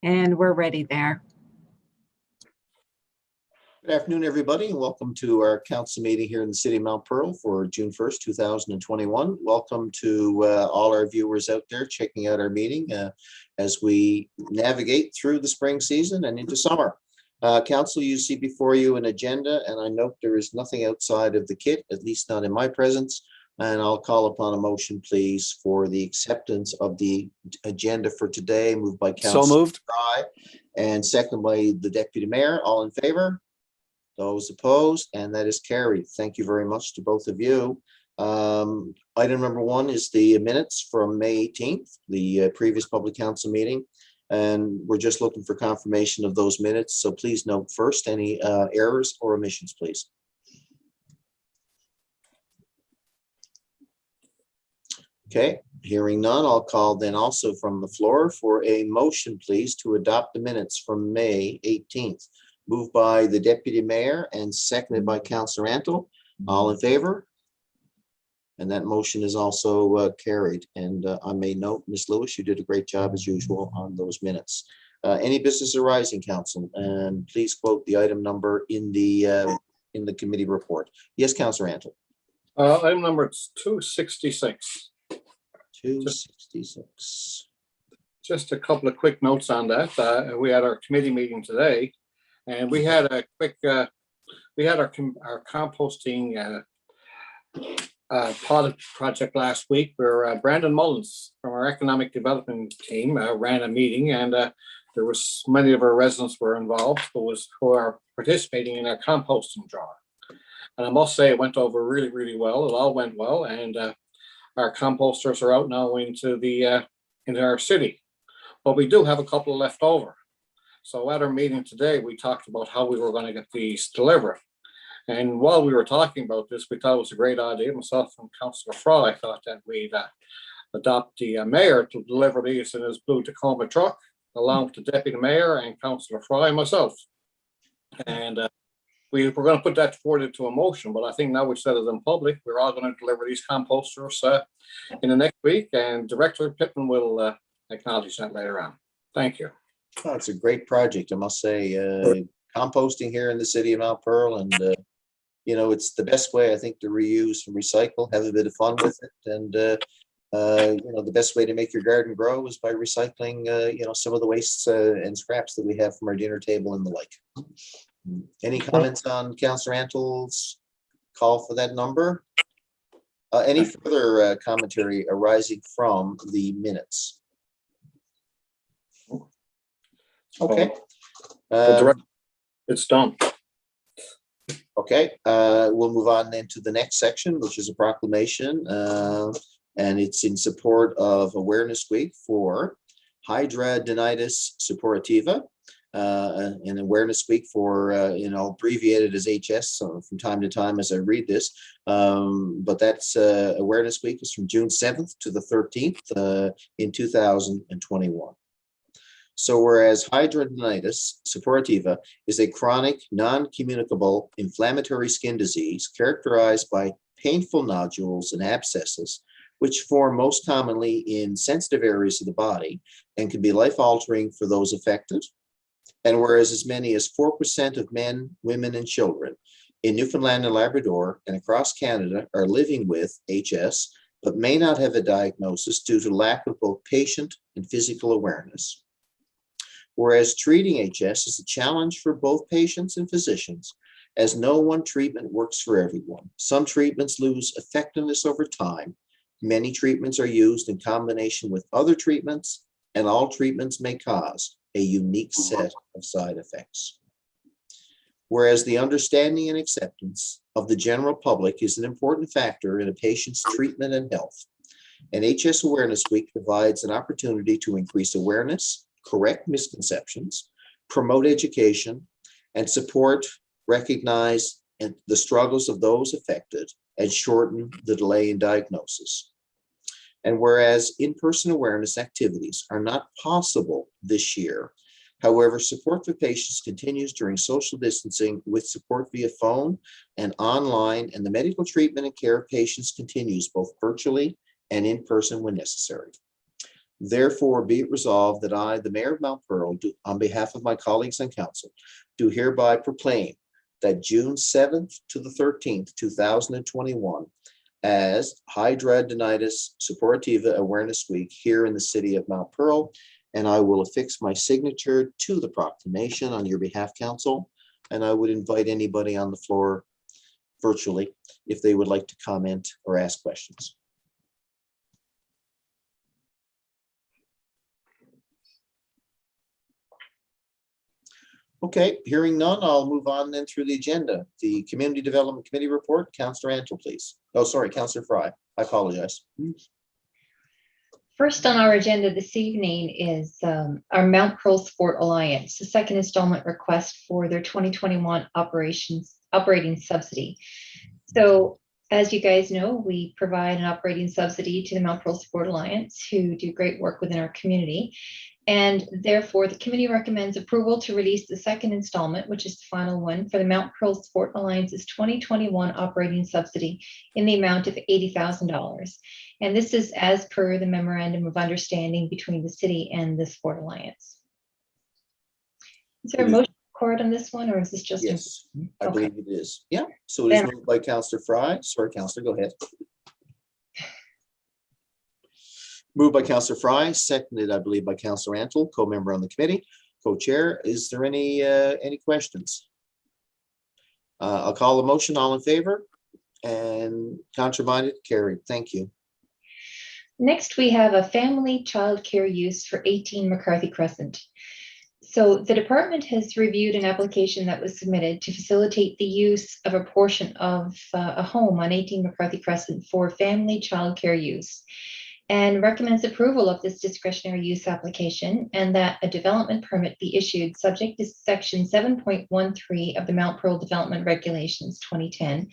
And we're ready there. Good afternoon, everybody, and welcome to our council meeting here in the city of Mount Pearl for June 1st, 2021. Welcome to all our viewers out there checking out our meeting as we navigate through the spring season and into summer. Council, you see before you an agenda, and I note there is nothing outside of the kit, at least not in my presence. And I'll call upon a motion, please, for the acceptance of the agenda for today, moved by Councilor So moved. Fry and second by the Deputy Mayor. All in favor? Those opposed? And that is carried. Thank you very much to both of you. Item number one is the minutes from May 18th, the previous public council meeting. And we're just looking for confirmation of those minutes. So please note first any errors or omissions, please. Okay, hearing none, I'll call then also from the floor for a motion, please, to adopt the minutes from May 18th. Moved by the Deputy Mayor and seconded by Councillor Antle. All in favor? And that motion is also carried. And I may note, Ms. Lewis, you did a great job as usual on those minutes. Any business arising, Council? And please quote the item number in the committee report. Yes, Councillor Antle. Item number 266. 266. Just a couple of quick notes on that. We had our committee meeting today, and we had a quick, we had our composting pilot project last week where Brandon Mullins from our economic development team ran a meeting, and there was many of our residents were involved who are participating in our composting draw. And I must say it went over really, really well. It all went well, and our composters are out now into our city, but we do have a couple left over. So at our meeting today, we talked about how we were going to get these delivered. And while we were talking about this, we thought it was a great idea. Myself and Councillor Fry thought that we'd adopt the mayor to deliver these in his blue Tacoma truck, along with the deputy mayor and Councillor Fry and myself. And we were going to put that forward into a motion, but I think now we've said it in public, we're all going to deliver these composters in the next week, and Director Pittman will acknowledge that later on. Thank you. Oh, it's a great project, I must say. Composting here in the city of Mount Pearl, and you know, it's the best way, I think, to reuse and recycle, have a bit of fun with it, and you know, the best way to make your garden grow is by recycling you know, some of the wastes and scraps that we have from our dinner table and the like. Any comments on Councillor Antle's call for that number? Any further commentary arising from the minutes? Okay. It's done. Okay, we'll move on then to the next section, which is a proclamation, and it's in support of Awareness Week for hidradenitis suppurativa, an awareness week for, you know, abbreviated as HS so from time to time as I read this, but that's Awareness Week is from June 7th to the 13th in 2021. So whereas hidradenitis suppurativa is a chronic, non-communicable inflammatory skin disease characterized by painful nodules and abscesses, which form most commonly in sensitive areas of the body and can be life-altering for those affected. And whereas as many as 4% of men, women, and children in Newfoundland and Labrador and across Canada are living with HS, but may not have a diagnosis due to lack of both patient and physical awareness. Whereas treating HS is a challenge for both patients and physicians, as no one treatment works for everyone. Some treatments lose effectiveness over time. Many treatments are used in combination with other treatments, and all treatments may cause a unique set of side effects. Whereas the understanding and acceptance of the general public is an important factor in a patient's treatment and health, and HS Awareness Week provides an opportunity to increase awareness, correct misconceptions, promote education, and support, recognize the struggles of those affected, and shorten the delay in diagnosis. And whereas in-person awareness activities are not possible this year, however, support for patients continues during social distancing with support via phone and online, and the medical treatment and care of patients continues both virtually and in person when necessary. Therefore, be it resolved that I, the Mayor of Mount Pearl, do, on behalf of my colleagues on council, do hereby proclaim that June 7th to the 13th, 2021, as Hidradenitis Suppurativa Awareness Week here in the city of Mount Pearl. And I will affix my signature to the proclamation on your behalf, council. And I would invite anybody on the floor virtually if they would like to comment or ask questions. Okay, hearing none, I'll move on then through the agenda. The Community Development Committee report, Councillor Antle, please. Oh, sorry, Councillor Fry. I apologize. First on our agenda this evening is our Mount Pearl Sport Alliance, the second installment request for their 2021 operating subsidy. So as you guys know, we provide an operating subsidy to the Mount Pearl Sport Alliance, who do great work within our community. And therefore, the committee recommends approval to release the second installment, which is the final one, for the Mount Pearl Sport Alliance's 2021 operating subsidy in the amount of $80,000. And this is as per the memorandum of understanding between the city and the Sport Alliance. Is there a motion required on this one, or is this just? Yes, I Okay. believe it is. Yeah, so it is moved by Councillor Fry. Sorry, Councillor, go ahead. Moved by Councillor Fry, seconded, I believe, by Councillor Antle, co-member on the committee, co-chair. Is there any questions? I'll call the motion. All in favor? And contrary-minded? Carried. Thank you. Next, we have a family child care use for 18 McCarthy Crescent. So the department has reviewed an application that was submitted to facilitate the use of a portion of a home on 18 McCarthy Crescent for family child care use, and recommends approval of this discretionary use application, and that a development permit be issued subject to section 7.13 of the Mount Pearl Development Regulations 2010,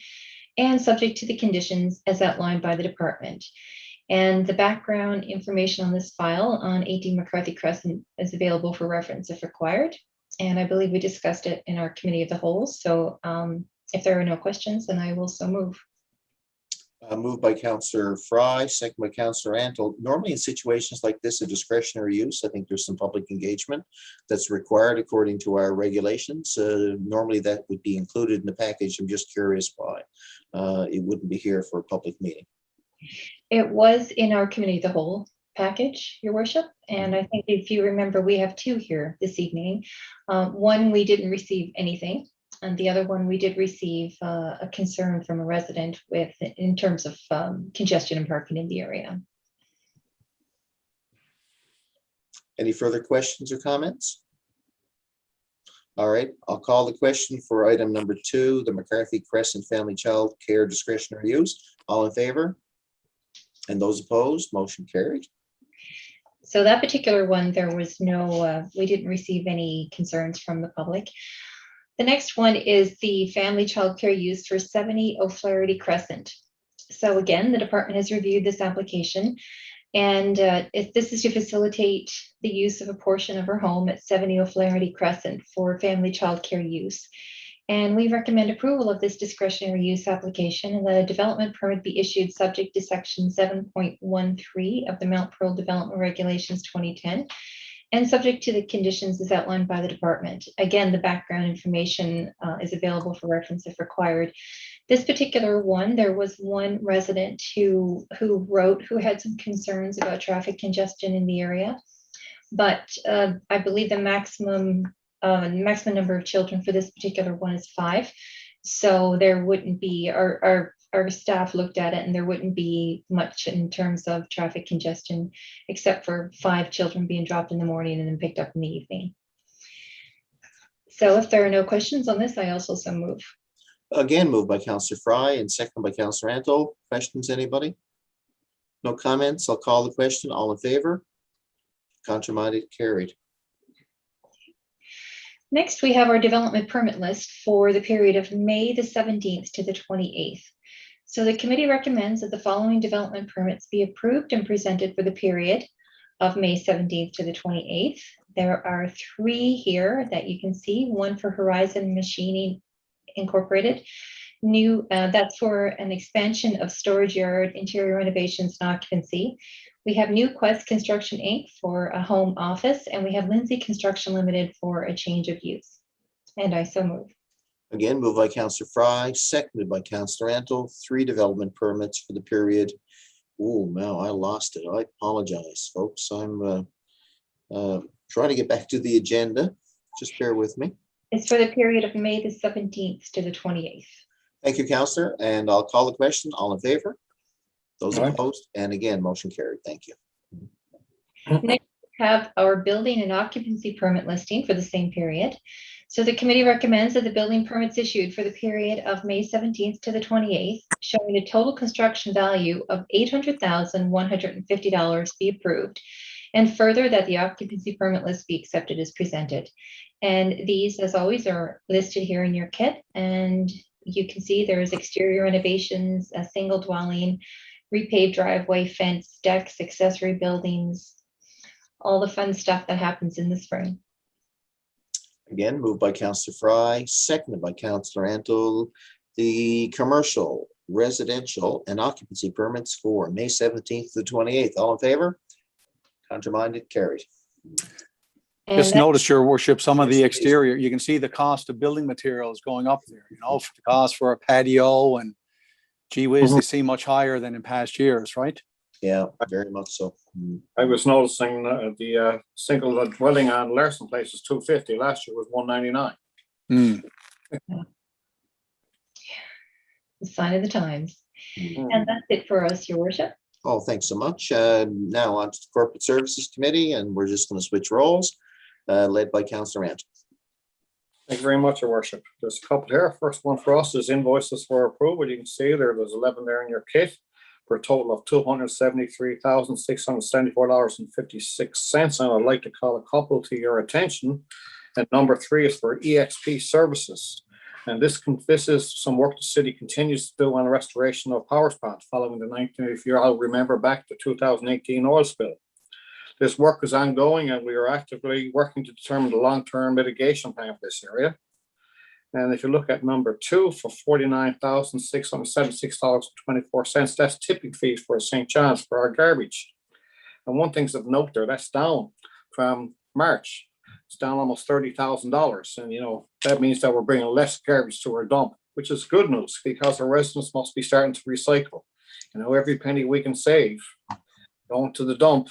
and subject to the conditions as outlined by the department. And the background information on this file on 18 McCarthy Crescent is available for reference if required. And I believe we discussed it in our committee of the whole. So if there are no questions, then I will so move. Moved by Councillor Fry, second by Councillor Antle. Normally in situations like this, a discretionary use, I think there's some public engagement that's required according to our regulations. Normally that would be included in the package. I'm just curious why it wouldn't be here for a public meeting. It was in our committee of the whole package, Your Worship. And I think if you remember, we have two here this evening. One, we didn't receive anything. And the other one, we did receive a concern from a resident in terms of congestion and parking in the area. Any further questions or comments? All right, I'll call the question for item number 2, the McCarthy Crescent Family Child Care Discretionary Use. All in favor? And those opposed? Motion carried. So that particular one, there was no, we didn't receive any concerns from the public. The next one is the family child care use for 70 O'Flaherty Crescent. So again, the department has reviewed this application, and if this is to facilitate the use of a portion of her home at 70 O'Flaherty Crescent for family child care use. And we recommend approval of this discretionary use application, and that a development permit be issued subject to section 7.13 of the Mount Pearl Development Regulations 2010. And subject to the conditions as outlined by the department. Again, the background information is available for reference if required. This particular one, there was one resident who had some concerns about traffic congestion in the area. But I believe the maximum number of children for this particular one is 5. So there wouldn't be, our staff looked at it, and there wouldn't be much in terms of traffic congestion, except for 5 children being dropped in the morning and then picked up in the evening. So if there are no questions on this, I also so move. Again, moved by Councillor Fry and second by Councillor Antle. Questions, anybody? No comments? I'll call the question. All in favor? Contrary-minded? Carried. Next, we have our development permit list for the period of May the 17th to the 28th. So the committee recommends that the following development permits be approved and presented for the period of May 17th to the 28th. There are 3 here that you can see, one for Horizon Machining Incorporated, That's for an expansion of storage yard, interior renovations and occupancy. We have New Quest Construction Inc. for a home office, and we have Lindsay Construction Limited for a change of use. And I so move. Again, moved by Councillor Fry, seconded by Councillor Antle, 3 development permits for the period. Oh, no, I lost it. I apologize, folks. I'm trying to get back to the agenda. Just bear with me. It's for the period of May the 17th to the 28th. Thank you, Councillor, and I'll call the question. All in favor? Those Aye. opposed? And again, motion carried. Thank you. Next, we have our building and occupancy permit listing for the same period. So the committee recommends that the building permits issued for the period of May 17th to the 28th, showing a total construction value of $800,150 be approved. And further, that the occupancy permit list be accepted as presented. And these, as always, are listed here in your kit. And you can see there's exterior renovations, a single dwelling, repaved driveway, fence, decks, accessory buildings, all the fun stuff that happens in the spring. Again, moved by Councillor Fry, seconded by Councillor Antle, the commercial, residential, and occupancy permits for May 17th to the 28th. All in favor? Contraminded, carried. And Just that- notice, Your Worship, some of Yes, the please. exterior, you can see the cost of building materials going up there, for the cost for a patio, and gee whiz, they seem much higher than in past years, right? Yeah, very much so. I was noticing the single dwelling on Larson Place is $250. Last year was $199. Hmm. the sign of the times. Mm. And that's it for us, Your Worship. Oh, thanks so much. Now on to the Corporate Services Committee, and we're just going to switch roles, led by Councillor Antle. Thank you very much, Your Worship. There's a couple here. First one for us is invoices for approval. You can see there's 11 there in your kit for a total of $273,674.56. And I'd like to call a couple to your attention. And number 3 is for EXP services. And this is some work the city continues to do on the restoration of power plants following if you all remember back to 2018 oil spill. This work is ongoing and we are actively working to determine the long-term mitigation plan for this area. And if you look at number 2 for $49,676.24, that's tipping fees for St. John's for our garbage. And one thing's of note there, that's down from March. It's down almost $30,000. And that means that we're bringing less garbage to our dump, which is good news because our residents must be starting to recycle. Every penny we can save going to the dump,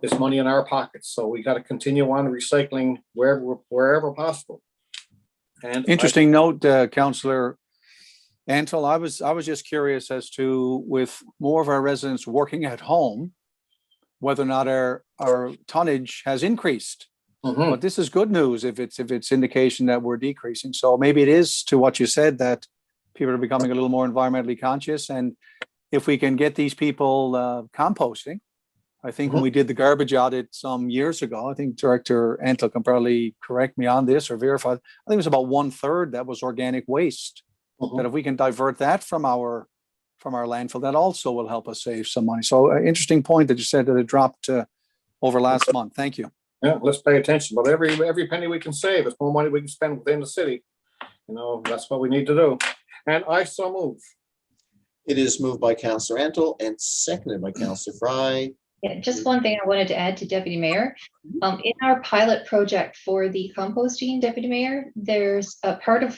is money in our pockets. So we got to continue on recycling wherever possible. And Interesting note, Councillor Antle. I was just curious as to, with more of our residents working at home, whether or not our tonnage has increased. Mhm. But this is good news if it's indication that we're decreasing. So maybe it is to what you said, that people are becoming a little more environmentally conscious. And if we can get these people composting, I think when we did the garbage audit some years ago, I think Director Antle can probably correct me on this or verify, I think it was about 1/3 that was organic waste. That if we can divert that from our landfill, that also will help us save some money. So interesting point that you said that it dropped over last month. Thank you. Yeah, let's pay attention. But every penny we can save, it's more money we can spend within the city. That's what we need to do. And I so move. It is moved by Councillor Antle and seconded by Councillor Fry. Yeah, just one thing I wanted to add to Deputy Mayor. In our pilot project for the composting, Deputy Mayor, there's a part of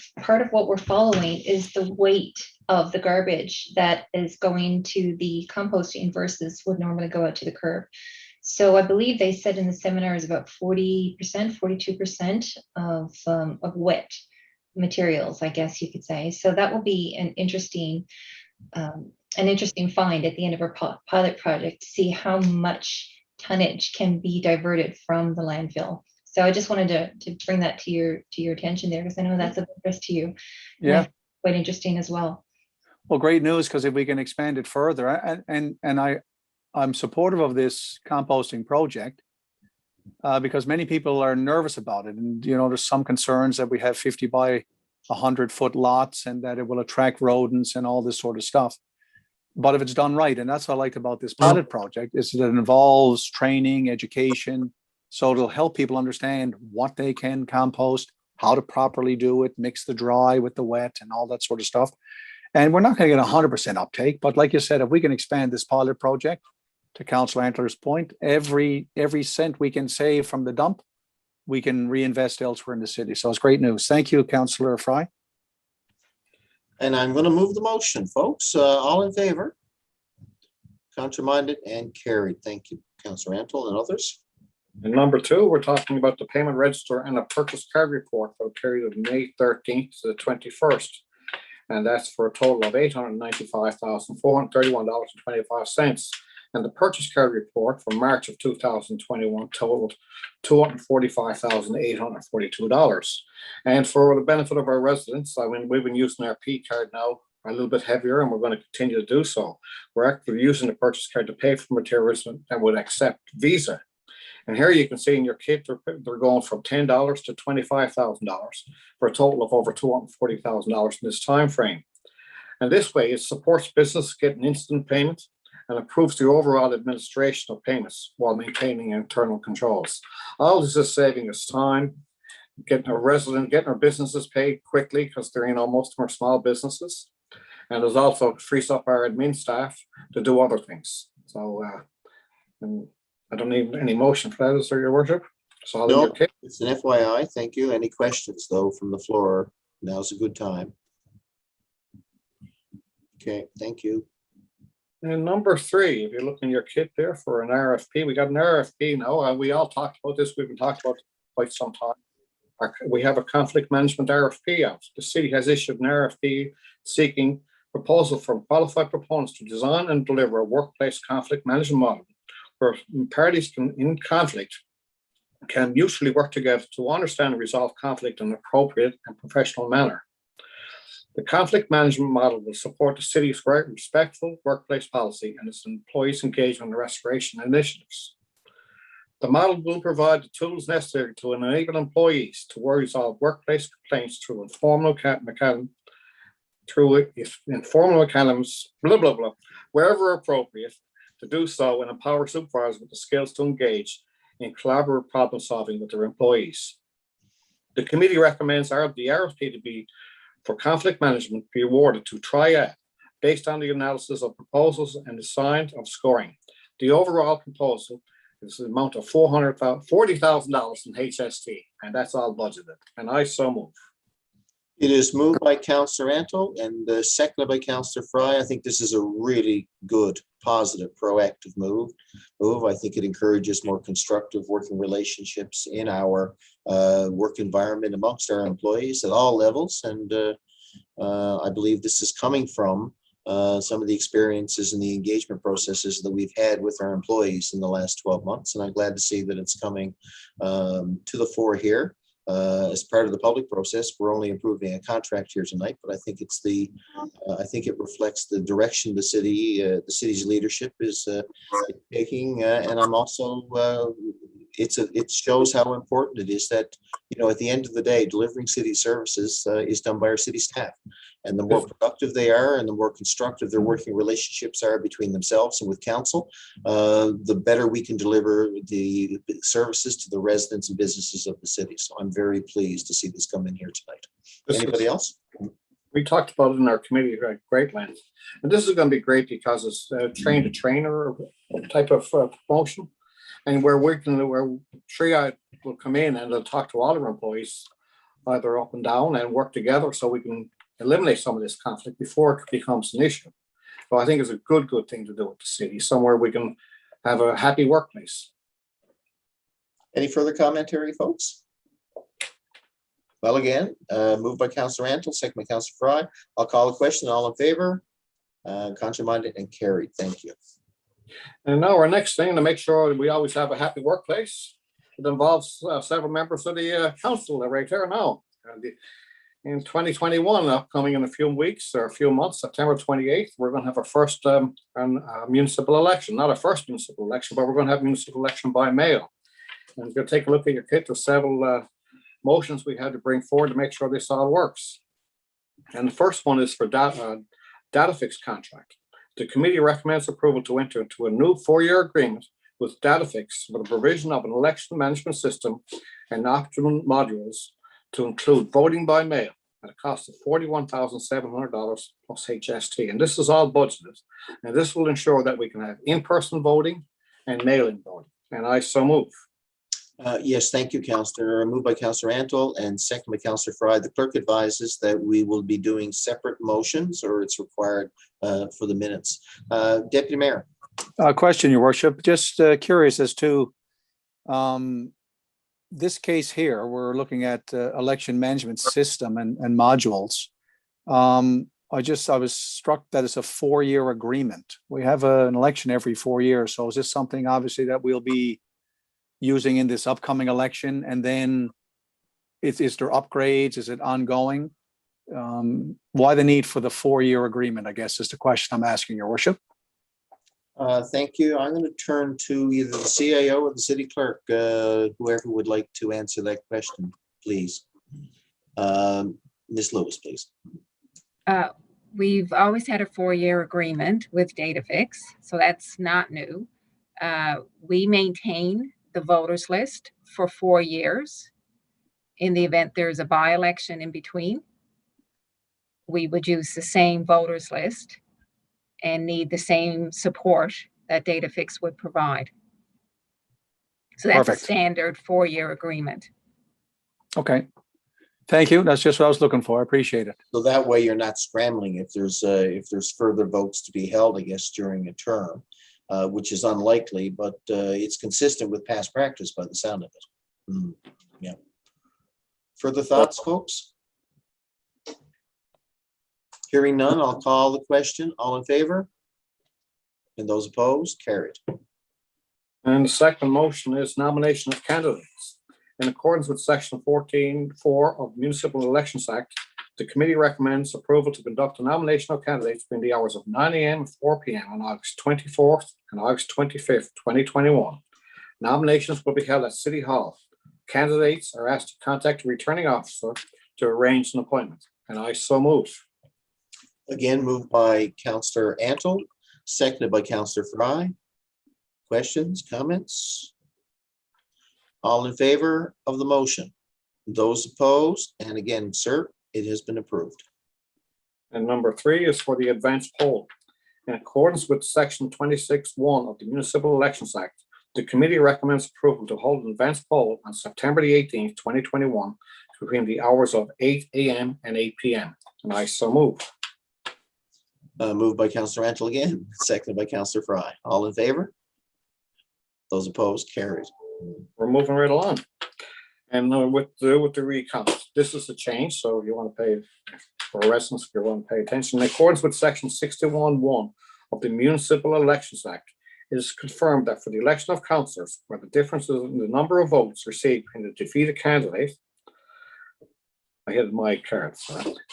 what we're following is the weight of the garbage that is going to the composting versus would normally go out to the curb. So I believe they said in the seminar is about 40%, 42% of wet materials, I guess you could say. So that will be an interesting find at the end of our pilot project to see how much tonnage can be diverted from the landfill. So I just wanted to bring that to your attention there, because I know that's of interest to you. Yeah. Quite interesting as well. Well, great news, because if we can expand it further, and I'm supportive of this composting project because many people are nervous about it. And, there's some concerns that we have 50 by 100-foot lots and that it will attract rodents and all this sort of stuff. But if it's done right, and that's what I liked about this pilot project, is that it involves training, education. So it'll help people understand what they can compost, how to properly do it, mix the dry with the wet and all that sort of stuff. And we're not going to get 100% uptake, but like you said, if we can expand this pilot project, to Councillor Antler's point, every cent we can save from the dump, we can reinvest elsewhere in the city. So it's great news. Thank you, Councillor Fry. And I'm going to move the motion, folks. All in favor? Contraminded and carried. Thank you, Councillor Antle and others. And number 2, we're talking about the payment register and a purchase card report for the period of May 13th to the 21st. And that's for a total of $895,431.25. And the purchase card report for March of 2021 totaled $245,842. And for the benefit of our residents, I mean, we've been using our P card now a little bit heavier, and we're going to continue to do so. We're actually using the purchase card to pay for materials that would accept Visa. And here you can see in your kit, they're going from $10 to $25,000 for a total of over $240,000 in this time frame. And this way, it supports business getting instant payment and improves the overall administration of payments while maintaining internal controls. All this is saving us time, getting our businesses paid quickly because they're, most of them are small businesses. And it also frees up our admin staff to do other things. So, and I don't need any motion for that, is there, Your Worship? So No, it's an FYI. Thank you. Any questions, though, from the floor? Now's a good time. Okay, thank you. And number 3, if you look in your kit there for an RFP, we got an RFP now. We all talked about this. We've been talking about it for quite some time. We have a conflict management RFP out. The city has issued an RFP seeking proposal from qualified proponents to design and deliver a workplace conflict management model where parties in conflict can mutually work together to understand and resolve conflict in an appropriate and professional manner. The conflict management model will support the city's respectful workplace policy and its employees' engagement and restoration initiatives. The model will provide the tools necessary to enable employees to resolve workplace complaints through informal mechanisms, wherever appropriate, to do so and empower supervisors with the skills to engage in collaborative problem solving with their employees. The committee recommends the RFP to be for conflict management be awarded to Triad based on the analysis of proposals and the sign of scoring. The overall proposal is the amount of $40,000 in HST, and that's all budgeted. And I so move. It is moved by Councillor Antle and seconded by Councillor Fry. I think this is a really good, positive, proactive move. I think it encourages more constructive working relationships in our work environment amongst our employees at all levels. And I believe this is coming from some of the experiences and the engagement processes that we've had with our employees in the last 12 months. And I'm glad to see that it's coming to the fore here. As part of the public process, we're only approving a contract here tonight, but I think it's I think it reflects the direction the city's leadership is taking, and I'm also it shows how important it is that at the end of the day, delivering city services is done by our city staff, and the more productive they are, and the more constructive their working relationships are between themselves and with council, the better we can deliver the services to the residents and businesses of the city. So I'm very pleased to see this come in here tonight. Anybody else? We talked about it in our committee at great length, and this is going to be great because it's train to trainer type of promotion, and where Triad will come in and they'll talk to all of our employees, either up and down, and work together so we can eliminate some of this conflict before it becomes an issue. So I think it's a good thing to do with the city, somewhere we can have a happy workplace. Any further commentary, folks? Well, again, moved by Councillor Antle, second by Councillor Fry. I'll call the question. All in favor? Contraminded and carried. Thank you. And now our next thing, to make sure we always have a happy workplace, it involves several members of the council right there now. In 2021, upcoming in a few weeks or a few months, September 28th, we're going to have our first municipal election. Not our first municipal election, but we're going to have municipal election by mail. And if you take a look at your kit, there's several motions we had to bring forward to make sure this all works. And the first one is for data fix contract. The committee recommends approval to enter into a new 4-year agreement with DataFix for the provision of an election management system and optimum modules to include voting by mail at a cost of $41,700 plus HST. And this is all budgeted. And this will ensure that we can have in-person voting and mail-in voting. And I so move. Yes, thank you, Councillor. Moved by Councillor Antle and second by Councillor Fry. The clerk advises that we will be doing separate motions, or it's required for the minutes. Deputy Mayor. Question, Your Worship. Just curious as to this case here. We're looking at election management system and modules. I was struck that it's a 4-year agreement. We have an election every 4 years. So is this something obviously that we'll be using in this upcoming election? And then is there upgrades? Is it ongoing? Why the need for the 4-year agreement, I guess, is the question I'm asking, Your Worship. Thank you. I'm going to turn to either the CAO or the city clerk, whoever would like to answer that question, please. Ms. Lewis, please. We've always had a 4-year agreement with DataFix, so that's not new. We maintain the voters list for 4 years. In the event there's a by-election in between, we would use the same voters list and need the same support that DataFix would provide. So that's Perfect. a standard 4-year agreement. Okay. Thank you. That's just what I was looking for. I appreciate it. So that way you're not scrambling if there's further votes to be held, I guess, during a term, which is unlikely, but it's consistent with past practice by the sound of it. Yeah. Further thoughts, folks? Hearing none, I'll call the question. All in favor? And those opposed? Carried. And the second motion is nomination of candidates. In accordance with Section 14(4) of the Municipal Elections Act, the committee recommends approval to conduct a nomination of candidates between the hours of 9 a.m. and 4 p.m. on August 24th and August 25th, 2021. Nominations will be held at City Hall. Candidates are asked to contact a returning officer to arrange an appointment, and I so move. Again, moved by Councillor Antle, seconded by Councillor Fry. Questions, comments? All in favor of the motion? Those opposed? And again, sir, it has been approved. And number 3 is for the advance poll. In accordance with Section 26(1) of the Municipal Elections Act, the committee recommends approval to hold an advance poll on September the 18th, 2021, between the hours of 8 a.m. and 8 p.m. And I so move. Moved by Councillor Antle again, seconded by Councillor Fry. All in favor? Those opposed? Carried. We're moving right along. And with the recount, this is a change, so if you want to pay for residents, if you want to pay attention. In accordance with Section 61(1) of the Municipal Elections Act, it is confirmed that for the election of councillors, where the difference in the number of votes received in the defeated candidate, I hit my card.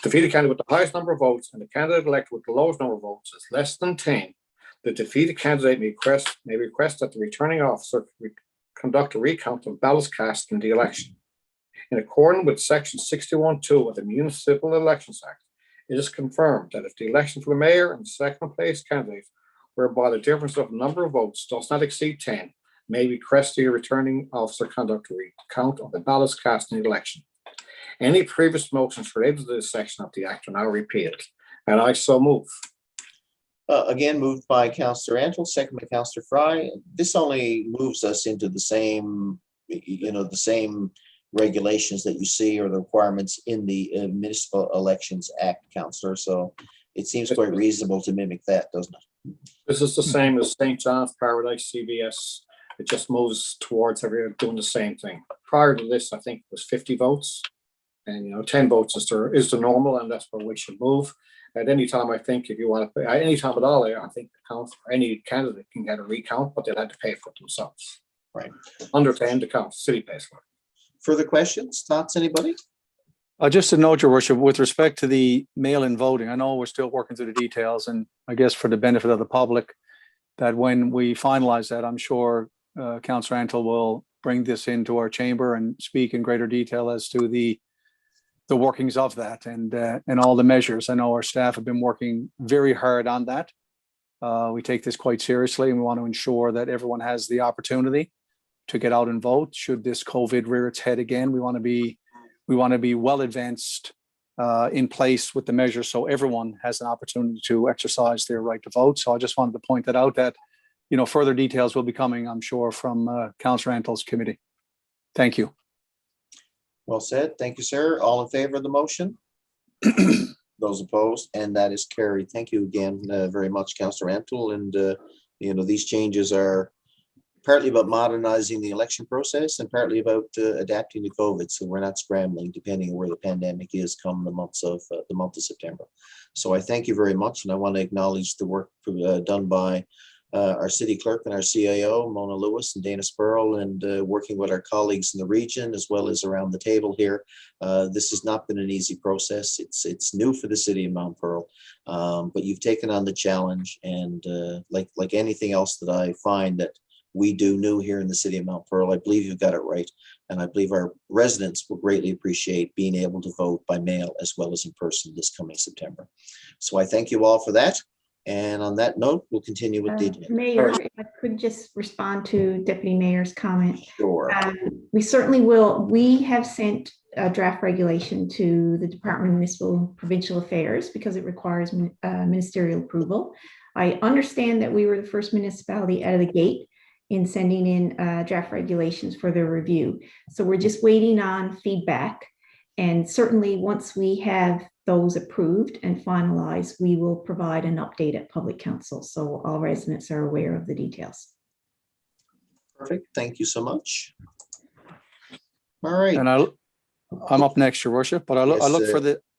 Defeated candidate with the highest number of votes and the candidate elected with the lowest number of votes is less than 10. The defeated candidate may request that the returning officer conduct a recount of ballots cast in the election. In accordance with Section 61(2) of the Municipal Elections Act, it is confirmed that if the election for the mayor and second place candidate, whereby the difference of number of votes does not exceed 10, may request the returning officer conduct a recount of the ballots cast in the election. Any previous motions related to this section of the Act are now repealed, and I so move. Again, moved by Councillor Antle, second by Councillor Fry. This only moves us into the same, the same regulations that you see or the requirements in the Municipal Elections Act, Councillor. So it seems quite reasonable to mimic that, doesn't it? This is the same as St. John's, Paradise, CBS. It just moves towards everyone doing the same thing. Prior to this, I think it was 50 votes. And 10 votes is the normal, and that's where we should move. At any time, I think if you want to pay, at any time at all, I think the count for any candidate can get a recount, but they'll have to pay for it themselves. Right. Under 10 to count, city pays for it. Further questions, thoughts, anybody? Just to note, Your Worship, with respect to the mail-in voting, I know we're still working through the details, and I guess for the benefit of the public, that when we finalize that, I'm sure Councillor Antle will bring this into our chamber and speak in greater detail as to the workings of that and all the measures. I know our staff have been working very hard on that. We take this quite seriously, and we want to ensure that everyone has the opportunity to get out and vote. Should this COVID rear its head again, we want to be we want to be well advanced in place with the measure so everyone has an opportunity to exercise their right to vote. So I just wanted to point that out, that, you know, further details will be coming, I'm sure, from Councillor Antle's committee. Thank you. Well said. Thank you, sir. All in favor of the motion? Those opposed? And that is carried. Thank you again very much, Councillor Antle. And, you know, these changes are partly about modernizing the election process and partly about adapting to COVID. So we're not scrambling depending on where the pandemic is come the month of September. So I thank you very much. And I want to acknowledge the work done by our city clerk and our CAO, Mona Lewis and Dana Spurl, and working with our colleagues in the region as well as around the table here. This has not been an easy process. It's new for the city of Mount Pearl, but you've taken on the challenge. And like anything else that I find that we do new here in the city of Mount Pearl, I believe you've got it right. And I believe our residents will greatly appreciate being able to vote by mail as well as in person this coming September. So I thank you all for that. And on that note, we'll continue with the Mayor, if I could just respond to Deputy Mayor's comment. Sure. We certainly will. We have sent a draft regulation to the Department of Municipal Provincial Affairs because it requires ministerial approval. I understand that we were the first municipality out of the gate in sending in draft regulations for their review. So we're just waiting on feedback. And certainly once we have those approved and finalized, we will provide an update at Public Council so all residents are aware of the details. Perfect. Thank you so much. All right. And I'm up next, Your Worship, but I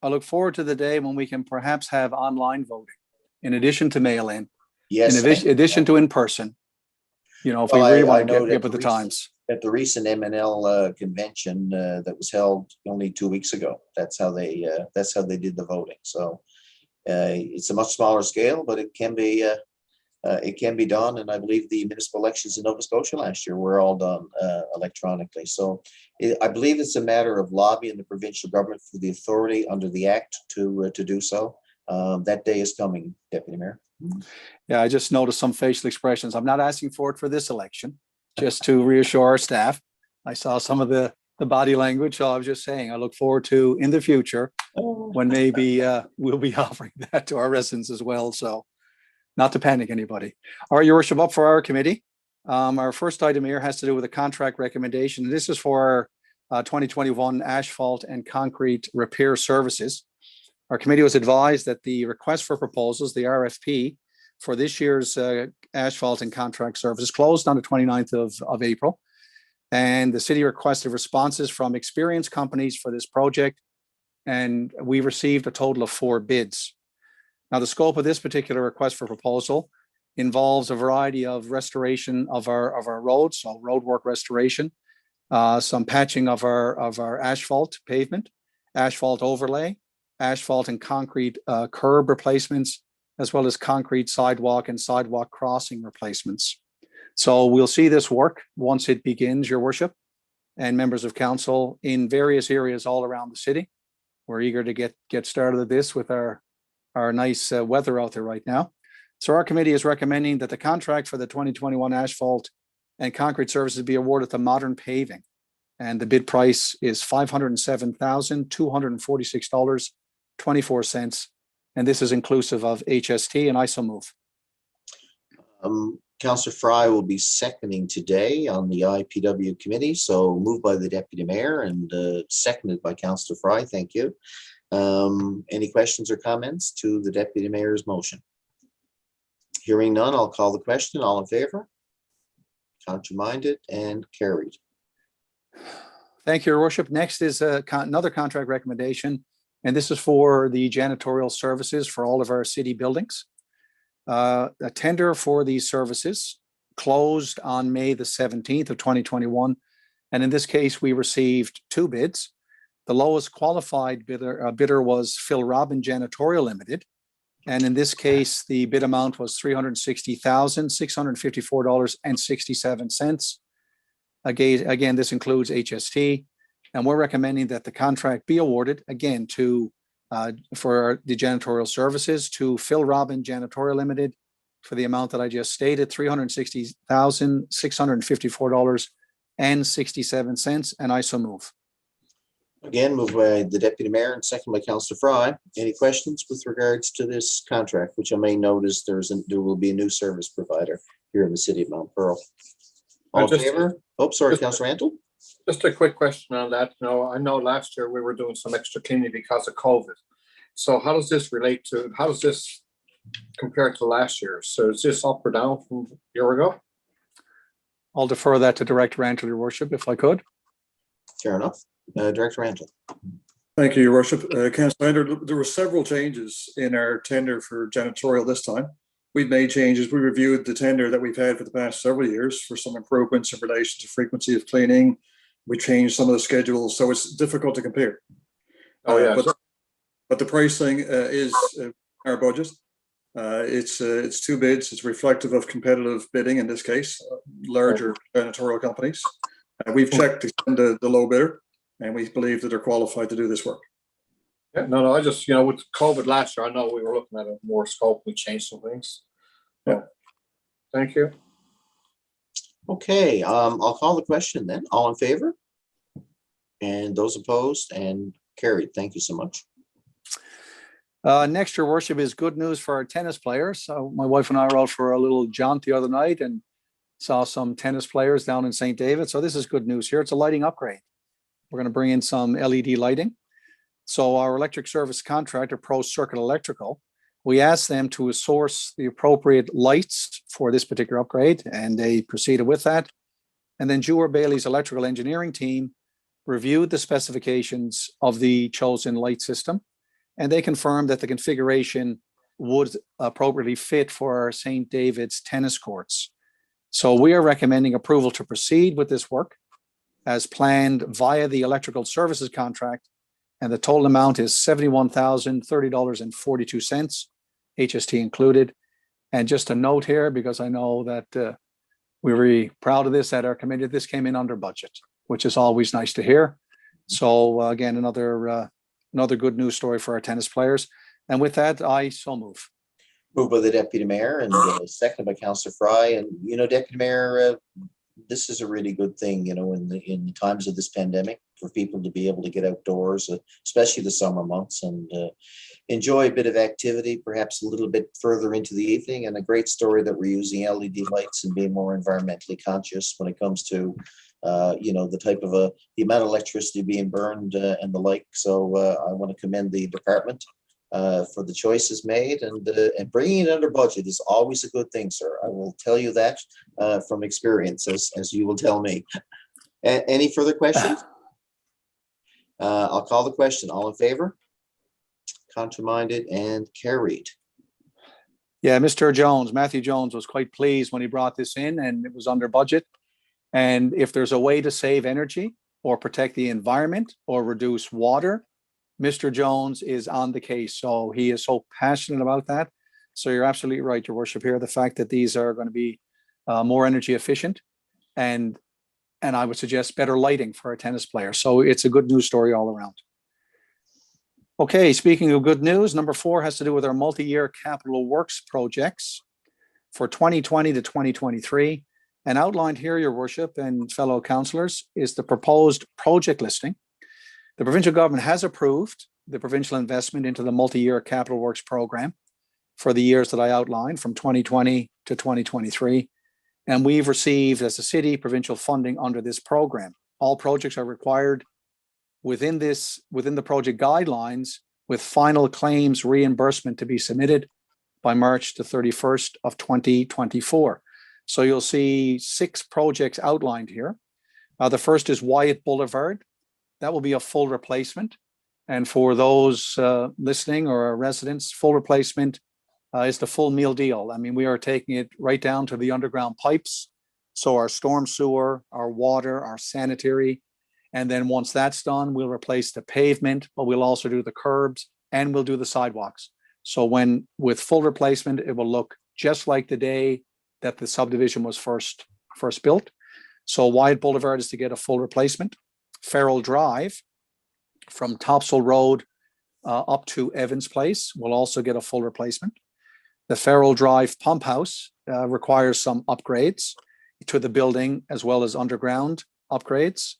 look forward to the day when we can perhaps have online voting in addition to mail-in, Yes. in addition to in person. You know, if we really want to get with the times. At the recent MNL convention that was held only 2 weeks ago, that's how they did the voting. So it's a much smaller scale, but it can be done. And I believe the municipal elections in Nova Scotia last year were all done electronically. So I believe it's a matter of lobbying the provincial government for the authority under the Act to do so. That day is coming, Deputy Mayor. Yeah, I just noticed some facial expressions. I'm not asking for it for this election, just to reassure our staff. I saw some of the body language, so I was just saying I look forward to in the future when maybe we'll be offering that to our residents as well. So not to panic anybody. All right, Your Worship, up for our committee. Our first item here has to do with a contract recommendation. This is for our 2021 asphalt and concrete repair services. Our committee was advised that the request for proposals, the RFP, for this year's asphalt and contract services closed on the 29th of April. And the city requested responses from experienced companies for this project. And we received a total of 4 bids. Now, the scope of this particular request for proposal involves a variety of restoration of our roads, so roadwork restoration, some patching of our asphalt pavement, asphalt overlay, asphalt and concrete curb replacements, as well as concrete sidewalk and sidewalk crossing replacements. So we'll see this work once it begins, Your Worship, and members of council in various areas all around the city. We're eager to get started at this with our nice weather out there right now. So our committee is recommending that the contract for the 2021 asphalt and concrete services be awarded to Modern Paving. And the bid price is $507,246.24. And this is inclusive of HST, and I so move. Councillor Fry will be seconding today on the IPW committee. So moved by the Deputy Mayor and seconded by Councillor Fry. Thank you. Any questions or comments to the Deputy Mayor's motion? Hearing none, I'll call the question. All in favor? Contrary-minded and carried. Thank you, Your Worship. Next is another contract recommendation, and this is for the janitorial services for all of our city buildings. A tender for these services closed on May the 17th of 2021. And in this case, we received 2 bids. The lowest qualified bidder was Phil Robin Janitorial Limited. And in this case, the bid amount was $360,654.67. Again, this includes HST. And we're recommending that the contract be awarded again for the janitorial services to Phil Robin Janitorial Limited for the amount that I just stated, $360,654.67. And I so move. Again, moved by the deputy mayor and second by Councillor Fry. Any questions with regards to this contract, which I may notice there will be a new service provider here in the city of Mount Pearl. All in favor? Oh, sorry, Councillor Antle. Just a quick question on that. I know last year we were doing some extra cleaning because of COVID. So how does this compare to last year? So is this up or down from a year ago? I'll defer that to Director Antle, Your Worship, if I could. Fair enough. Director Antle. Thank you, Your Worship. Councillor Ender, there were several changes in our tender for janitorial this time. We've made changes. We reviewed the tender that we've had for the past several years for some improvements in relation to frequency of cleaning. We changed some of the schedules, so it's difficult to compare. Oh, yeah. But the pricing is our budget. It's two bids. It's reflective of competitive bidding in this case, larger janitorial companies. We've checked the low bidder, and we believe that they're qualified to do this work. Yeah, no, I just, with COVID last year, I know we were looking at a more scope. We changed some things. Yeah. Thank you. Okay, I'll call the question then. All in favor? And those opposed and carried. Thank you so much. Next, Your Worship, is good news for our tennis players. So my wife and I were out for a little jaunt the other night and saw some tennis players down in St. David. So this is good news here. It's a lighting upgrade. We're going to bring in some LED lighting. So our electric service contractor, Pro Circuit Electrical, we asked them to source the appropriate lights for this particular upgrade, and they proceeded with that. And then Dewar Bailey's electrical engineering team reviewed the specifications of the chosen light system, and they confirmed that the configuration would appropriately fit for our St. David's tennis courts. So we are recommending approval to proceed with this work as planned via the electrical services contract, and the total amount is $71,030.42, HST included. And just a note here, because I know that we're very proud of this at our committee, this came in under budget, which is always nice to hear. So again, another good news story for our tennis players. And with that, I so move. Moved by the deputy mayor and seconded by Councillor Fry. And Deputy Mayor, this is a really good thing. In the times of this pandemic, for people to be able to get outdoors, especially the summer months, and enjoy a bit of activity, perhaps a little bit further into the evening. And a great story that we're using LED lights and being more environmentally conscious when it comes to the type of the amount of electricity being burned and the like. So I want to commend the department for the choices made, and bringing it under budget is always a good thing, sir. I will tell you that from experience, as you will tell me. Any further questions? I'll call the question. All in favor? Contraminded and carried. Yeah, Mr. Jones, Matthew Jones, was quite pleased when he brought this in, and it was under budget. And if there's a way to save energy or protect the environment or reduce water, Mr. Jones is on the case. So he is so passionate about that. So you're absolutely right, Your Worship, here. The fact that these are going to be more energy efficient, and I would suggest better lighting for our tennis players. So it's a good news story all around. Okay, speaking of good news, number 4 has to do with our multi-year capital works projects for 2020 to 2023. And outlined here, Your Worship and fellow councillors, is the proposed project listing. The provincial government has approved the provincial investment into the multi-year capital works program for the years that I outlined, from 2020 to 2023. And we've received, as a city, provincial funding under this program. All projects are required within the project guidelines, with final claims reimbursement to be submitted by March the 31st of 2024. So you'll see 6 projects outlined here. The first is Wyatt Boulevard. That will be a full replacement. And for those listening or residents, full replacement is the full meal deal. I mean, we are taking it right down to the underground pipes. So our storm sewer, our water, our sanitary. And then once that's done, we'll replace the pavement, but we'll also do the curbs and we'll do the sidewalks. So with full replacement, it will look just like the day that the subdivision was first built. So Wyatt Boulevard is to get a full replacement. Farrell Drive from Topsail Road up to Evans Place will also get a full replacement. The Farrell Drive pump house requires some upgrades to the building as well as underground upgrades.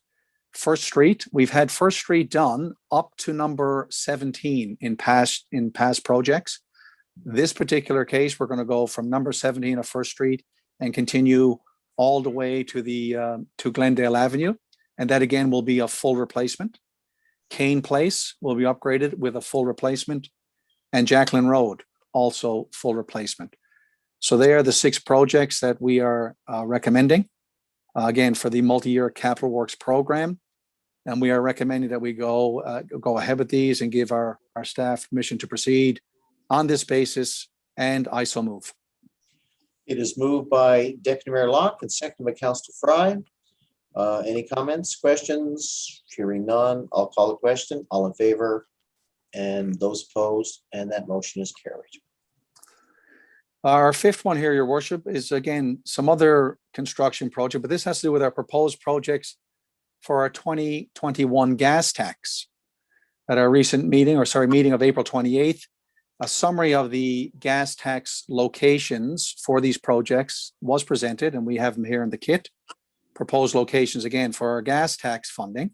First Street. We've had First Street done up to number 17 in past projects. This particular case, we're going to go from number 17 of First Street and continue all the way to the to Glendale Avenue, and that again will be a full replacement. Kane Place will be upgraded with a full replacement, and Jacqueline Road also full replacement. So they are the 6 projects that we are recommending, again, for the multi-year capital works program. And we are recommending that we go ahead with these and give our staff permission to proceed on this basis, and I so move. It is moved by Deputy Mayor Locke and seconded by Councillor Fry. Any comments, questions? Hearing none, I'll call the question. All in favor and those opposed, and that motion is carried. Our 5th one here, Your Worship, is again some other construction project, but this has to do with our proposed projects for our 2021 gas tax. At our recent meeting of April 28th, a summary of the gas tax locations for these projects was presented, and we have them here in the kit. Proposed locations again for our gas tax funding.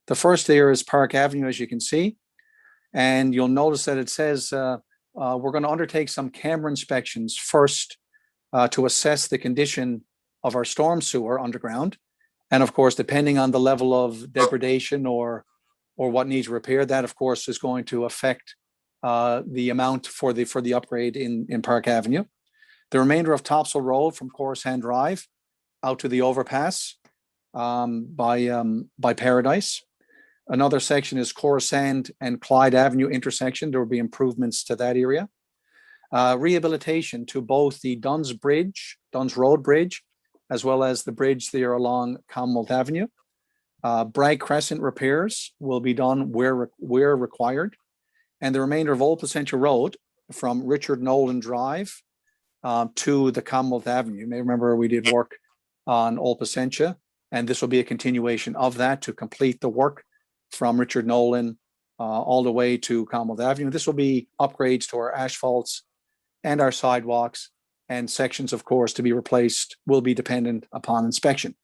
The first there is Park Avenue, as you can see, and you'll notice that it says we're going to undertake some camera inspections first to assess the condition of our storm sewer underground. And of course, depending on the level of degradation or what needs repair, that of course is going to affect the amount for the upgrade in Park Avenue. The remainder of Topsail Road from Coruscant Drive out to the overpass by Paradise. Another section is Coruscant and Clyde Avenue intersection. There will be improvements to that area. Rehabilitation to both the Duns Road Bridge, as well as the bridge there along Commonwealth Avenue. Bragg Crescent repairs will be done where required. And the remainder of Old Placentia Road from Richard Nolan Drive to the Commonwealth Avenue. You may remember we did work on Old Placentia, and this will be a continuation of that to complete the work from Richard Nolan all the way to Commonwealth Avenue. This will be upgrades to our asphalts and our sidewalks, and sections, of course, to be replaced will be dependent upon inspection.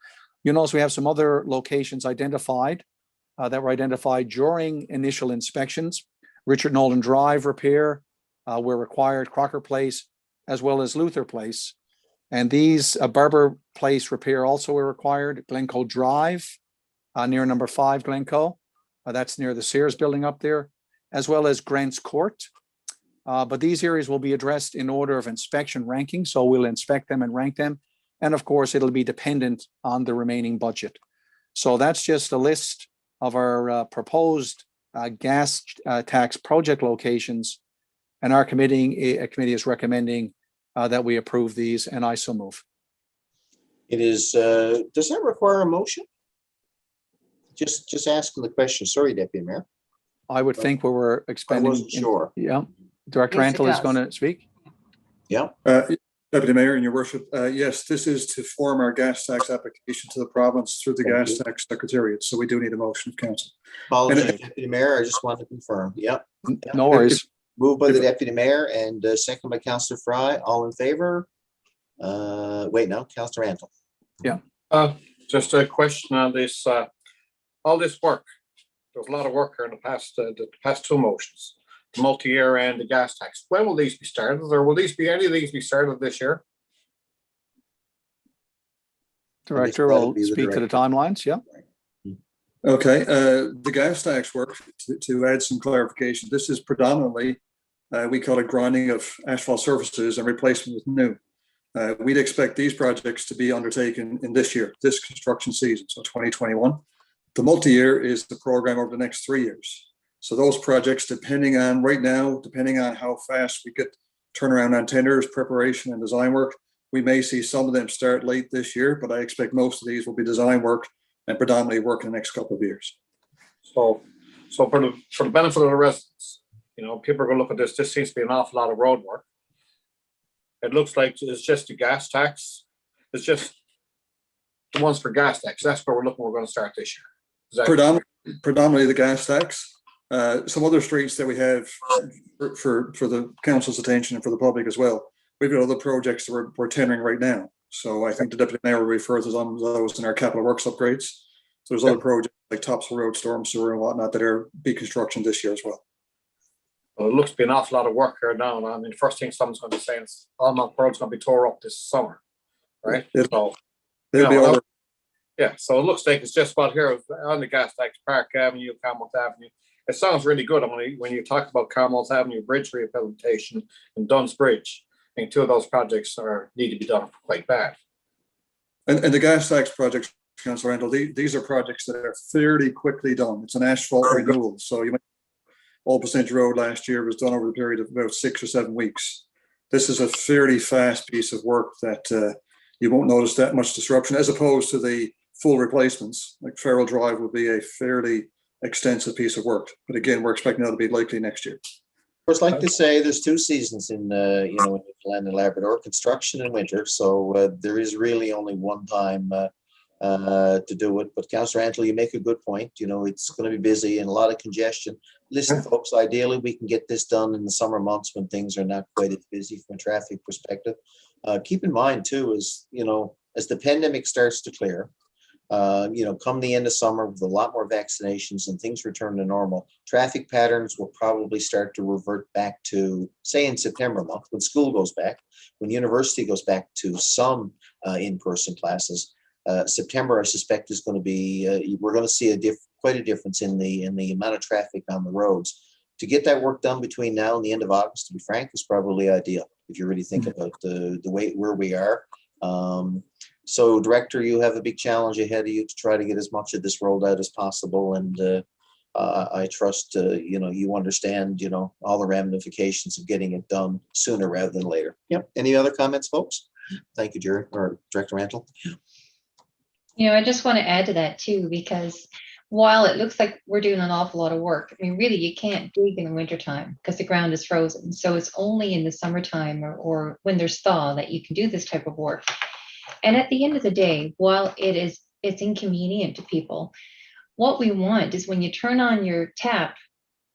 You'll notice we have some other locations identified that were identified during initial inspections. Richard Nolan Drive repair where required, Crocker Place, as well as Luther Place. And these Barber Place repair also were required. Glencoe Drive near number 5 Glencoe. That's near the Sears building up there, as well as Grants Court. But these areas will be addressed in order of inspection ranking. So we'll inspect them and rank them. And of course, it'll be dependent on the remaining budget. So that's just a list of our proposed gas tax project locations. And our committee is recommending that we approve these, and I so move. It is, does that require a motion? Just asking the question. Sorry, Deputy Mayor. I would think we were expending. I wasn't sure. Yeah. Director Yes, it Antle is does. going to speak. Yeah. Deputy Mayor and Your Worship, yes, this is to form our gas tax application to the province through the Thank gas you. tax secretariat. So we do need a motion of council. Apologies, And- Deputy Mayor. I just wanted to confirm. Yep. No worries. Moved by the Deputy Mayor and second by Councillor Fry. All in favor? Wait, no, Councillor Antle. Just a question on this, all this work. There's a lot of work here in the past 2 motions, the multi-year and the gas tax. When will these be started? Or will any of these be started this year? Director that'll will be the speak to the director. timelines. Yeah. Okay, the gas tax work, to add some clarification, this is predominantly, we call it grinding of asphalt surfaces and replacement with new. We'd expect these projects to be undertaken in this year, this construction season, so 2021. The multi-year is the program over the next 3 years. So those projects, depending on how fast we get turnaround on tenders, preparation and design work, we may see some of them start late this year, but I expect most of these will be design work and predominantly work in the next couple of years. So for the benefit of the residents, people are going to look at this. This seems to be an awful lot of road work. It looks like it's just the gas tax. It's just the ones for gas tax. That's where we're going to start this year. Predominantly the gas tax. Some other streets that we have for the council's attention and for the public as well. We've got other projects that we're tendering right now. So I think the Deputy Mayor will refer to some of those in our capital works upgrades. There's other projects like Topsail Road, Storm Sewer and whatnot that are big construction this year as well. Well, it looks to be an awful lot of work here now. I mean, the first thing someone's going to be saying is Allmont Road's going to be tore up this summer, right? So, They'll be over. yeah, so it looks like it's just about here on the gas tax, Park Avenue, Carmelt Avenue. It sounds really good. When you talk about Carmelt Avenue Bridge rehabilitation and Dunn's Bridge, I think two of those projects need to be done quite bad. And the gas tax projects, Councillor Randall, these are projects that are fairly quickly done. It's an asphalt renewal. So you might All Percentage Road last year was done over the period of about 6 or 7 weeks. This is a fairly fast piece of work that you won't notice that much disruption, as opposed to the full replacements. Like Farrell Drive would be a fairly extensive piece of work. But again, we're expecting that to be likely next year. Of course, like they say, there's 2 seasons in Newfoundland and Labrador: construction and winter. So there is really only one time to do it. But Councillor Antle, you make a good point. It's going to be busy and a lot of congestion. Listen, folks, ideally we can get this done in the summer months when things are not quite as busy from a traffic perspective. Keep in mind too, as the pandemic starts to clear, come the end of summer with a lot more vaccinations and things return to normal, traffic patterns will probably start to revert back to, say, in September month, when school goes back, when university goes back to some in-person classes. September, I suspect, is going to be, we're going to see quite a difference in the amount of traffic on the roads. To get that work done between now and the end of August, to be frank, is probably ideal if you really think about the way where we are. So, Director, you have a big challenge ahead of you to try to get as much of this rolled out as possible, and I trust you understand all the ramifications of getting it done sooner rather than later. Yep. Any other comments, folks? Thank you, Jerry or Director Mantle. I just want to add to that too, because while it looks like we're doing an awful lot of work, I mean, really, you can't dig in the wintertime because the ground is frozen. So it's only in the summertime or when there's thaw that you can do this type of work. And at the end of the day, while it's inconvenient to people, what we want is when you turn on your tap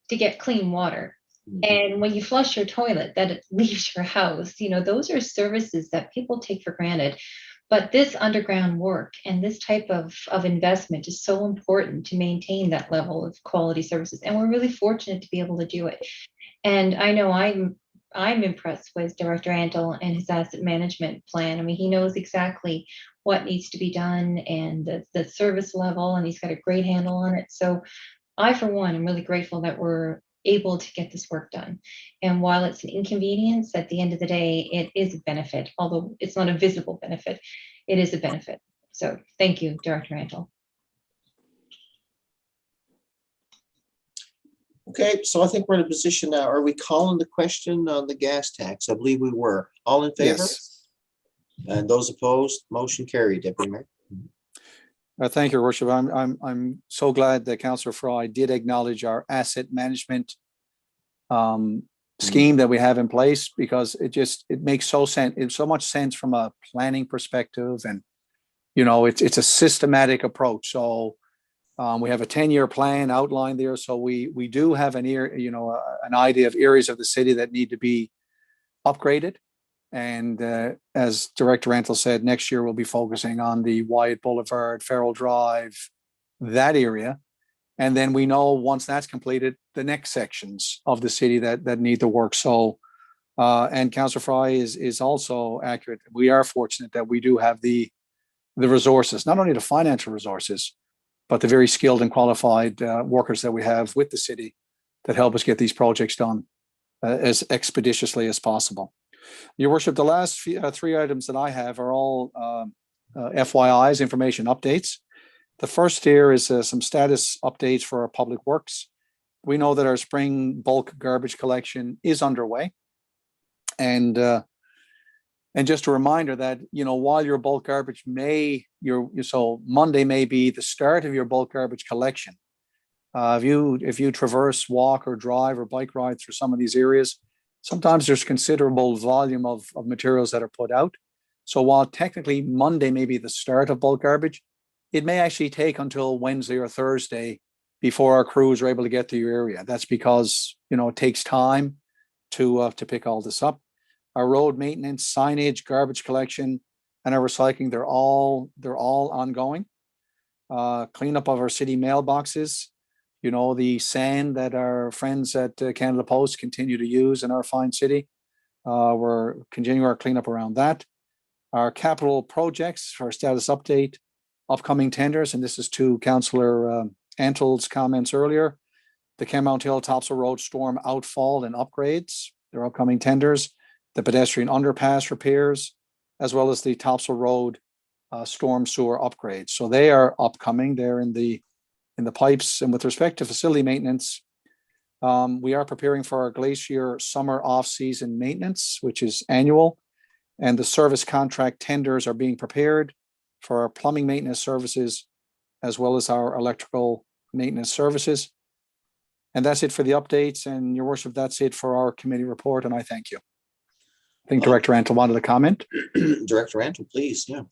to get clean water, and when you flush your toilet, that it leaves your house. Those are services that people take for granted. But this underground work and this type of investment is so important to maintain that level of quality services. And we're really fortunate to be able to do it. And I know I'm impressed with Director Antle and his asset management plan. I mean, he knows exactly what needs to be done and the service level, and he's got a great handle on it. So I, for one, am really grateful that we're able to get this work done. And while it's an inconvenience, at the end of the day, it is a benefit, although it's not a visible benefit, it is a benefit. So thank you, Director Antle. Okay, so I think we're in a position now. Are we calling the question on the gas tax? I believe we were. All in favor? Yes. And those opposed? Motion carried, Deputy Mayor. Thank you, Worship. I'm so glad that Councillor Fry did acknowledge our asset management scheme that we have in place, because it makes so much sense from a planning perspective, and it's a systematic approach. So we have a 10-year plan outlined there. So we do have an idea of areas of the city that need to be upgraded. And as Director Antle said, next year we'll be focusing on the Wyatt Boulevard, Farrell Drive, that area. And then we know once that's completed, the next sections of the city that need the work. So, and Councillor Fry is also accurate. We are fortunate that we do have the resources, not only the financial resources, but the very skilled and qualified workers that we have with the city that help us get these projects done as expeditiously as possible. Your Worship, the last 3 items that I have are all FYIs, information updates. The first here is some status updates for our public works. We know that our spring bulk garbage collection is underway. And just a reminder that, while your bulk garbage so Monday may be the start of your bulk garbage collection. If you traverse, walk or drive or bike ride through some of these areas, sometimes there's considerable volume of materials that are put out. So while technically Monday may be the start of bulk garbage, it may actually take until Wednesday or Thursday before our crews are able to get to your area. That's because, it takes time to pick all this up. Our road maintenance, signage, garbage collection, and our recycling, they're all ongoing. cleanup of our city mailboxes, you know, the sand that our friends at Canada Post continue to use in our fine city. We're continuing our cleanup around that. Our capital projects, our status update, upcoming tenders, and this is to Councillor Antle's comments earlier. The Kenmount Hill Topsail Road storm outfall and upgrades, their upcoming tenders, the pedestrian underpass repairs, as well as the Topsail Road storm sewer upgrades. So they are upcoming. They're in the pipes. And with respect to facility maintenance, we are preparing for our Glacier summer off-season maintenance, which is annual, and the service contract tenders are being prepared for our plumbing maintenance services, as well as our electrical maintenance services. And that's it for the updates. And Your Worship, that's it for our committee report. And I thank you. I think Director Antle wanted to comment. Director Antle, please. Yeah.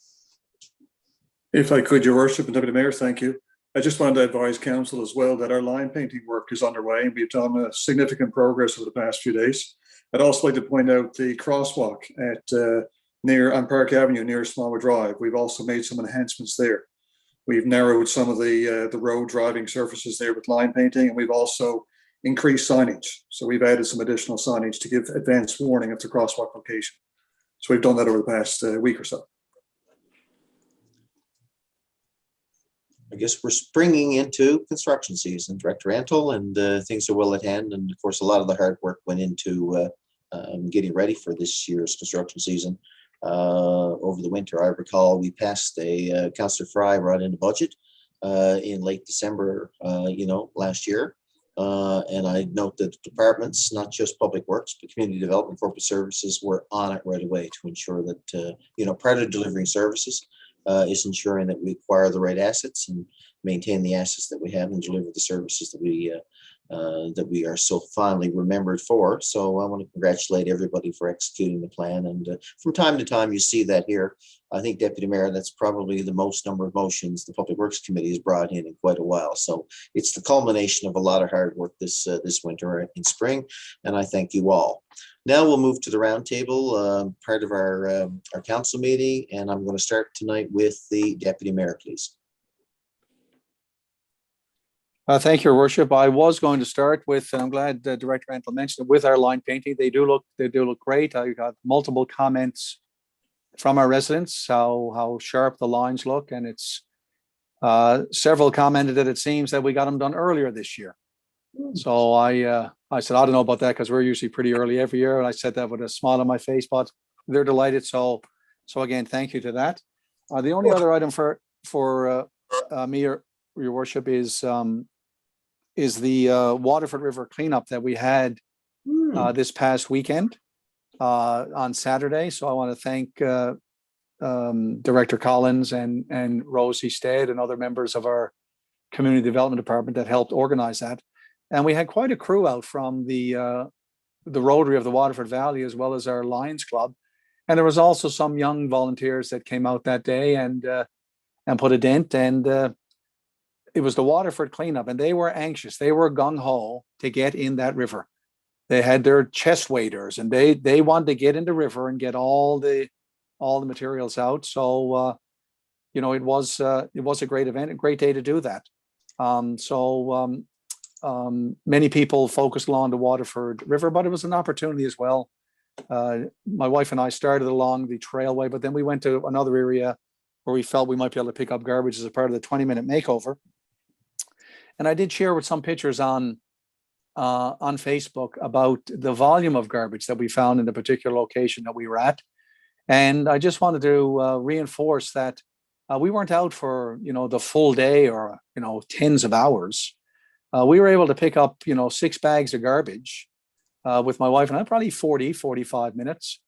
If I could, Your Worship and Deputy Mayor, thank you. I just wanted to advise Council as well that our line painting work is underway and we've done significant progress over the past few days. I'd also like to point out the crosswalk at on Park Avenue near Smallwood Drive. We've also made some enhancements there. We've narrowed some of the road driving surfaces there with line painting, and we've also increased signage. So we've added some additional signage to give advance warning of the crosswalk location. So we've done that over the past week or so. I guess we're springing into construction season, Director Antle, and things are well at hand. And of course, a lot of the hard work went into getting ready for this year's construction season. Over the winter, I recall we passed Councillor Fry brought in a budget in late December, last year. And I note that departments, not just Public Works, but Community Development, Corporate Services, were on it right away to ensure that, part of delivering services is ensuring that we acquire the right assets and maintain the assets that we have and deliver the services that we are so fondly remembered for. So I want to congratulate everybody for executing the plan. And from time to time, you see that here. I think, Deputy Mayor, that's probably the most number of motions the Public Works Committee has brought in quite a while. So it's the culmination of a lot of hard work this winter and spring. And I thank you all. Now we'll move to the roundtable, part of our council meeting. And I'm going to start tonight with the Deputy Mayor, please. Thank you, Your Worship. I was going to start with, and I'm glad Director Antle mentioned it, with our line painting. They do look great. I got multiple comments from our residents how sharp the lines look, and it's several commented that it seems that we got them done earlier this year. So I said, I don't know about that because we're usually pretty early every year, and I said that with a smile on my face, but they're delighted. So again, thank you to that. The only other item for me, Your Worship, is the Waterford River cleanup that we had this past weekend on Saturday. So I want to thank Director Collins and Rosie Stead and other members of our Community Development Department that helped organize that. And we had quite a crew out from the Rotary of the Waterford Valley, as well as our Lions Club. And there was also some young volunteers that came out that day and put a dent. And it was the Waterford cleanup, and they were anxious. They were gung-ho to get in that river. They had their chest waders, and they wanted to get in the river and get all the materials out. So it was a great event, a great day to do that. Many people focused along the Waterford River, but it was an opportunity as well. My wife and I started along the trailway, but then we went to another area where we felt we might be able to pick up garbage as a part of the 20-minute makeover. And I did share with some pictures on Facebook about the volume of garbage that we found in the particular location that we were at. And I just wanted to reinforce that we weren't out for, the full day or, tens of hours. We were able to pick up, 6 bags of garbage with my wife and I, probably 45 minutes.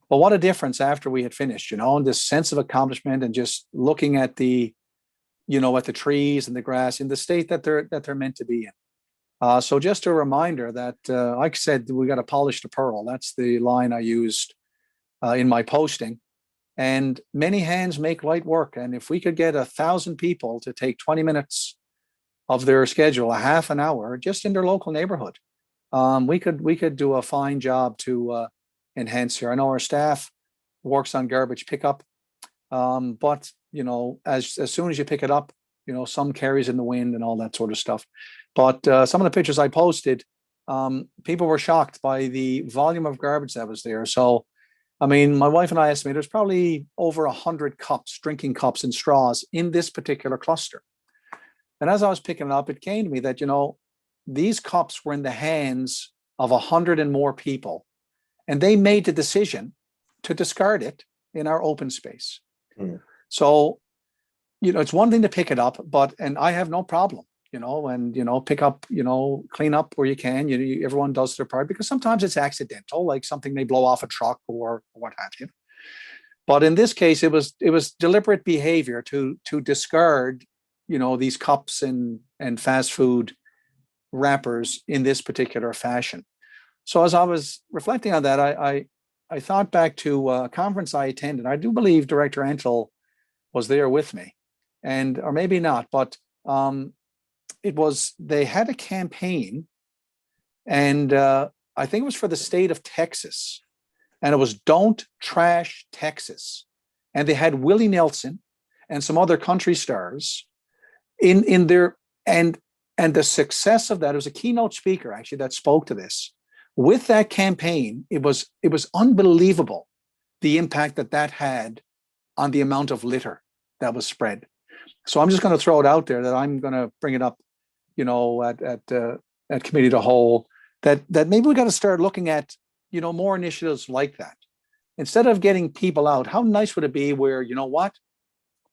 But what a difference after we had finished, and this sense of accomplishment and just looking at the trees and the grass in the state that they're meant to be in. So just a reminder that, like I said, we got to polish the pearl. That's the line I used in my posting. And many hands make light work. And if we could get 1,000 people to take 20 minutes of their schedule, a half an hour, just in their local neighborhood, we could do a fine job to enhance here. I know our staff works on garbage pickup, but as soon as you pick it up, some carries in the wind and all that sort of stuff. But some of the pictures I posted, people were shocked by the volume of garbage that was there. So, I mean, my wife and I estimate there's probably over 100 cups, drinking cups and straws in this particular cluster. And as I was picking it up, it came to me that, these cups were in the hands of 100 and more people, and they made the decision to discard it in our open space. So, it's one thing to pick it up, and I have no problem, and, pick up, clean up where you can, everyone does their part, because sometimes it's accidental, like something may blow off a truck or what have you. But in this case, it was deliberate behavior to discard, these cups and fast food wrappers in this particular fashion. So as I was reflecting on that, I thought back to a conference I attended. I do believe Director Antle was there with me, or maybe not, but they had a campaign, and I think it was for the state of Texas, and it was Don't Trash Texas. And they had Willie Nelson and some other country stars in there, and the success of that, it was a keynote speaker actually that spoke to this. With that campaign, it was unbelievable the impact that had on the amount of litter that was spread. So I'm just going to throw it out there that I'm going to bring it up, at committee of the whole, that maybe we got to start looking at, more initiatives like that. Instead of getting people out, how nice would it be where,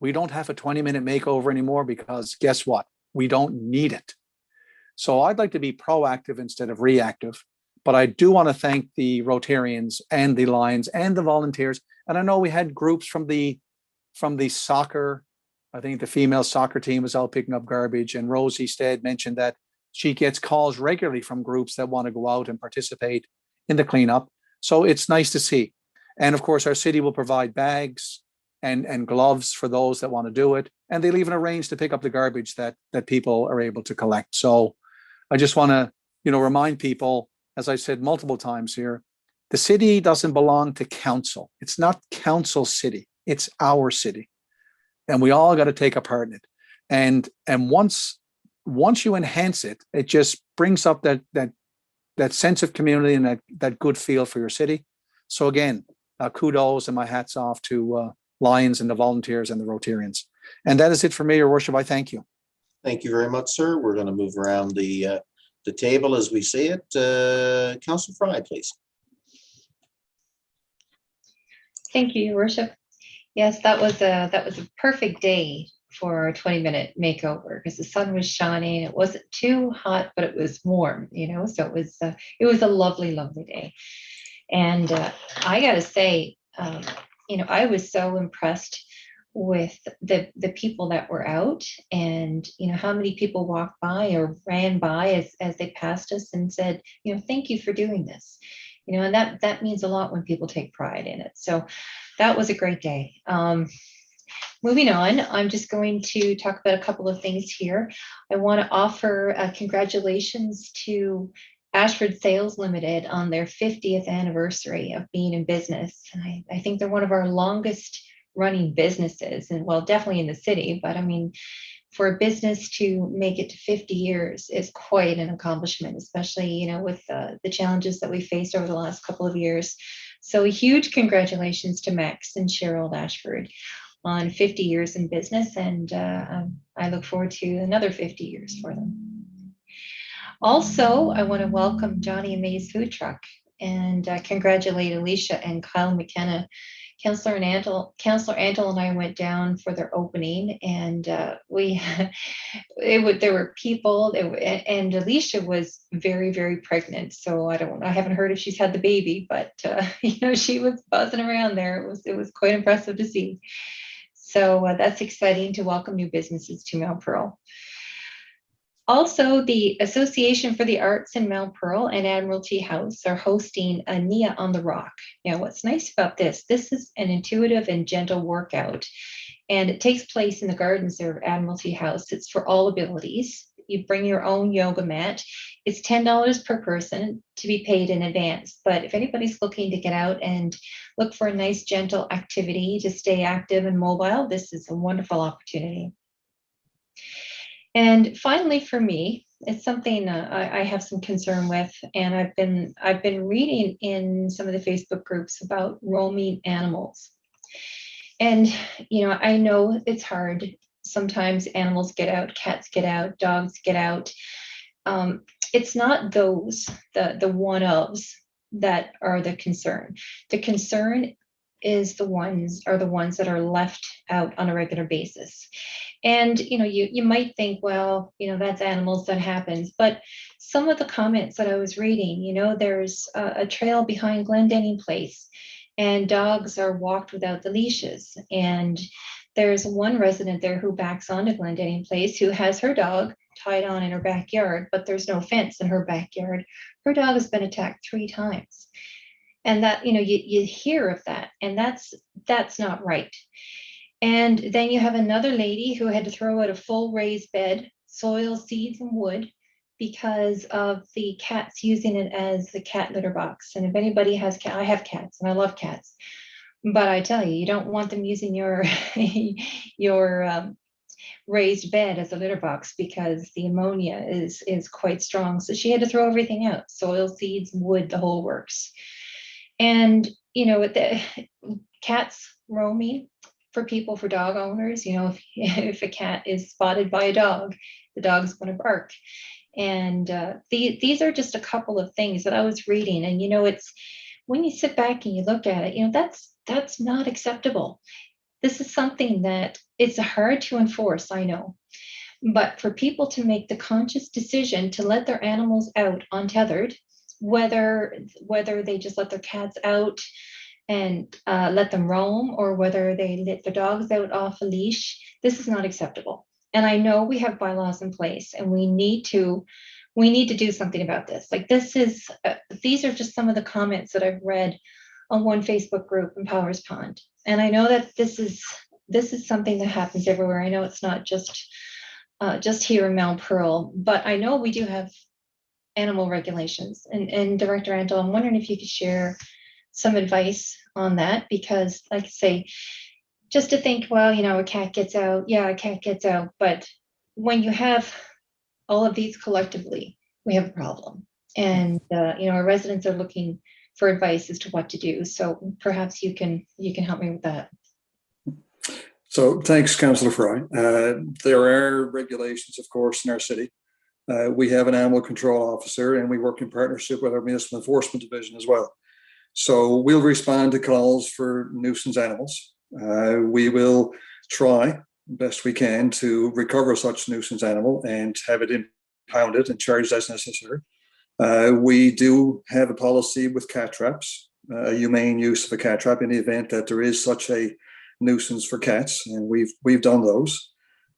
we don't have a 20-minute makeover anymore, because guess what? We don't need it. So I'd like to be proactive instead of reactive. But I do want to thank the Rotarians and the Lions and the volunteers. And I know we had groups from the soccer. I think the female soccer team was out picking up garbage. And Rosie Stead mentioned that she gets calls regularly from groups that want to go out and participate in the cleanup. So it's nice to see. And of course, our city will provide bags and gloves for those that want to do it. And they'll even arrange to pick up the garbage that people are able to collect. So I just want to, remind people, as I said multiple times here, the city doesn't belong to council. It's not council city. It's our city. And we all got to take a part in it. And once you enhance it, it just brings up that sense of community and that good feel for your city. So again, kudos and my hats off to Lions and the volunteers and the Rotarians. And that is it for me, Your Worship. I thank you. Thank you very much, sir. We're going to move around the table as we see it. Councillor Fry, please. Thank you, Your Worship. Yes, that was a perfect day for a 20-minute makeover, because the sun was shining. It wasn't too hot, but it was warm, so it was a lovely, lovely day. And I got to say, I was so impressed with the people that were out, and how many people walked by or ran by as they passed us and said, thank you for doing this, and that means a lot when people take pride in it. So that was a great day. Moving on, I'm just going to talk about a couple of things here. I want to offer congratulations to Ashford Sales Limited on their 50th anniversary of being in business. I think they're one of our longest running businesses, and well, definitely in the city, but I mean, for a business to make it to 50 years is quite an accomplishment, especially, with the challenges that we faced over the last couple of years. So a huge congratulations to Max and Cheryl Ashford on 50 years in business, and I look forward to another 50 years for them. Also, I want to welcome Johnny and May's food truck and congratulate Alicia and Kyle McKenna. Councillor Antle and I went down for their opening, and there were people, and Alicia was very, very pregnant. So I haven't heard if she's had the baby, but she was buzzing around there. It was quite impressive to see. So that's exciting to welcome new businesses to Mount Pearl. Also, the Association for the Arts in Mount Pearl and Admiralty House are hosting a Nia on the Rock. Now, what's nice about this is an intuitive and gentle workout, and it takes place in the gardens there of Admiralty House. It's for all abilities. You bring your own yoga mat. It's $10 per person to be paid in advance. But if anybody's looking to get out and look for a nice, gentle activity to stay active and mobile, this is a wonderful opportunity. And finally, for me, it's something I have some concern with, and I've been reading in some of the Facebook groups about roaming animals. And I know it's hard. Sometimes animals get out, cats get out, dogs get out. It's not the one-ofs that are the concern. The concern is the ones that are left out on a regular basis. And you might think, well, that's animals, that happens. But some of the comments that I was reading, there's a trail behind Glendenning Place, and dogs are walked without the leashes. And there's one resident there who backs onto Glendenning Place who has her dog tied on in her backyard, but there's no fence in her backyard. Her dog has been attacked 3 times. And that, you hear of that, and that's not right. And then you have another lady who had to throw out a full raised bed, soil, seeds, and wood because of the cats using it as the cat litter box. And if anybody has cat, I have cats and I love cats, but I tell you, you don't want them using your raised bed as a litter box because the ammonia is quite strong. So she had to throw everything out: soil, seeds, wood, the whole works. And the cats roaming, for dog owners, if a cat is spotted by a dog, the dog's going to bark. And these are just a couple of things that I was reading. And it's when you sit back and you look at it, that's not acceptable. This is something that it's hard to enforce, I know. But for people to make the conscious decision to let their animals out untethered, whether they just let their cats out and let them roam, or whether they let their dogs out off a leash, this is not acceptable. And I know we have bylaws in place, and we need to do something about this. Like, these are just some of the comments that I've read on one Facebook group in Powers Pond. And I know that this is something that happens everywhere. I know it's not just here in Mount Pearl, but I know we do have animal regulations. And Director Antle, I'm wondering if you could share some advice on that, because like I say, just to think, well, a cat gets out. Yeah, a cat gets out. But when you have all of these collectively, we have a problem. And, our residents are looking for advice as to what to do. So perhaps you can help me with that. So thanks, Councillor Fry. There are regulations, of course, in our city. We have an animal control officer, and we work in partnership with our municipal enforcement division as well. So we'll respond to calls for nuisance animals. We will try best we can to recover such nuisance animal and have it impounded and charged as necessary. We do have a policy with cat traps, humane use of a cat trap in the event that there is such a nuisance for cats, and we've done those.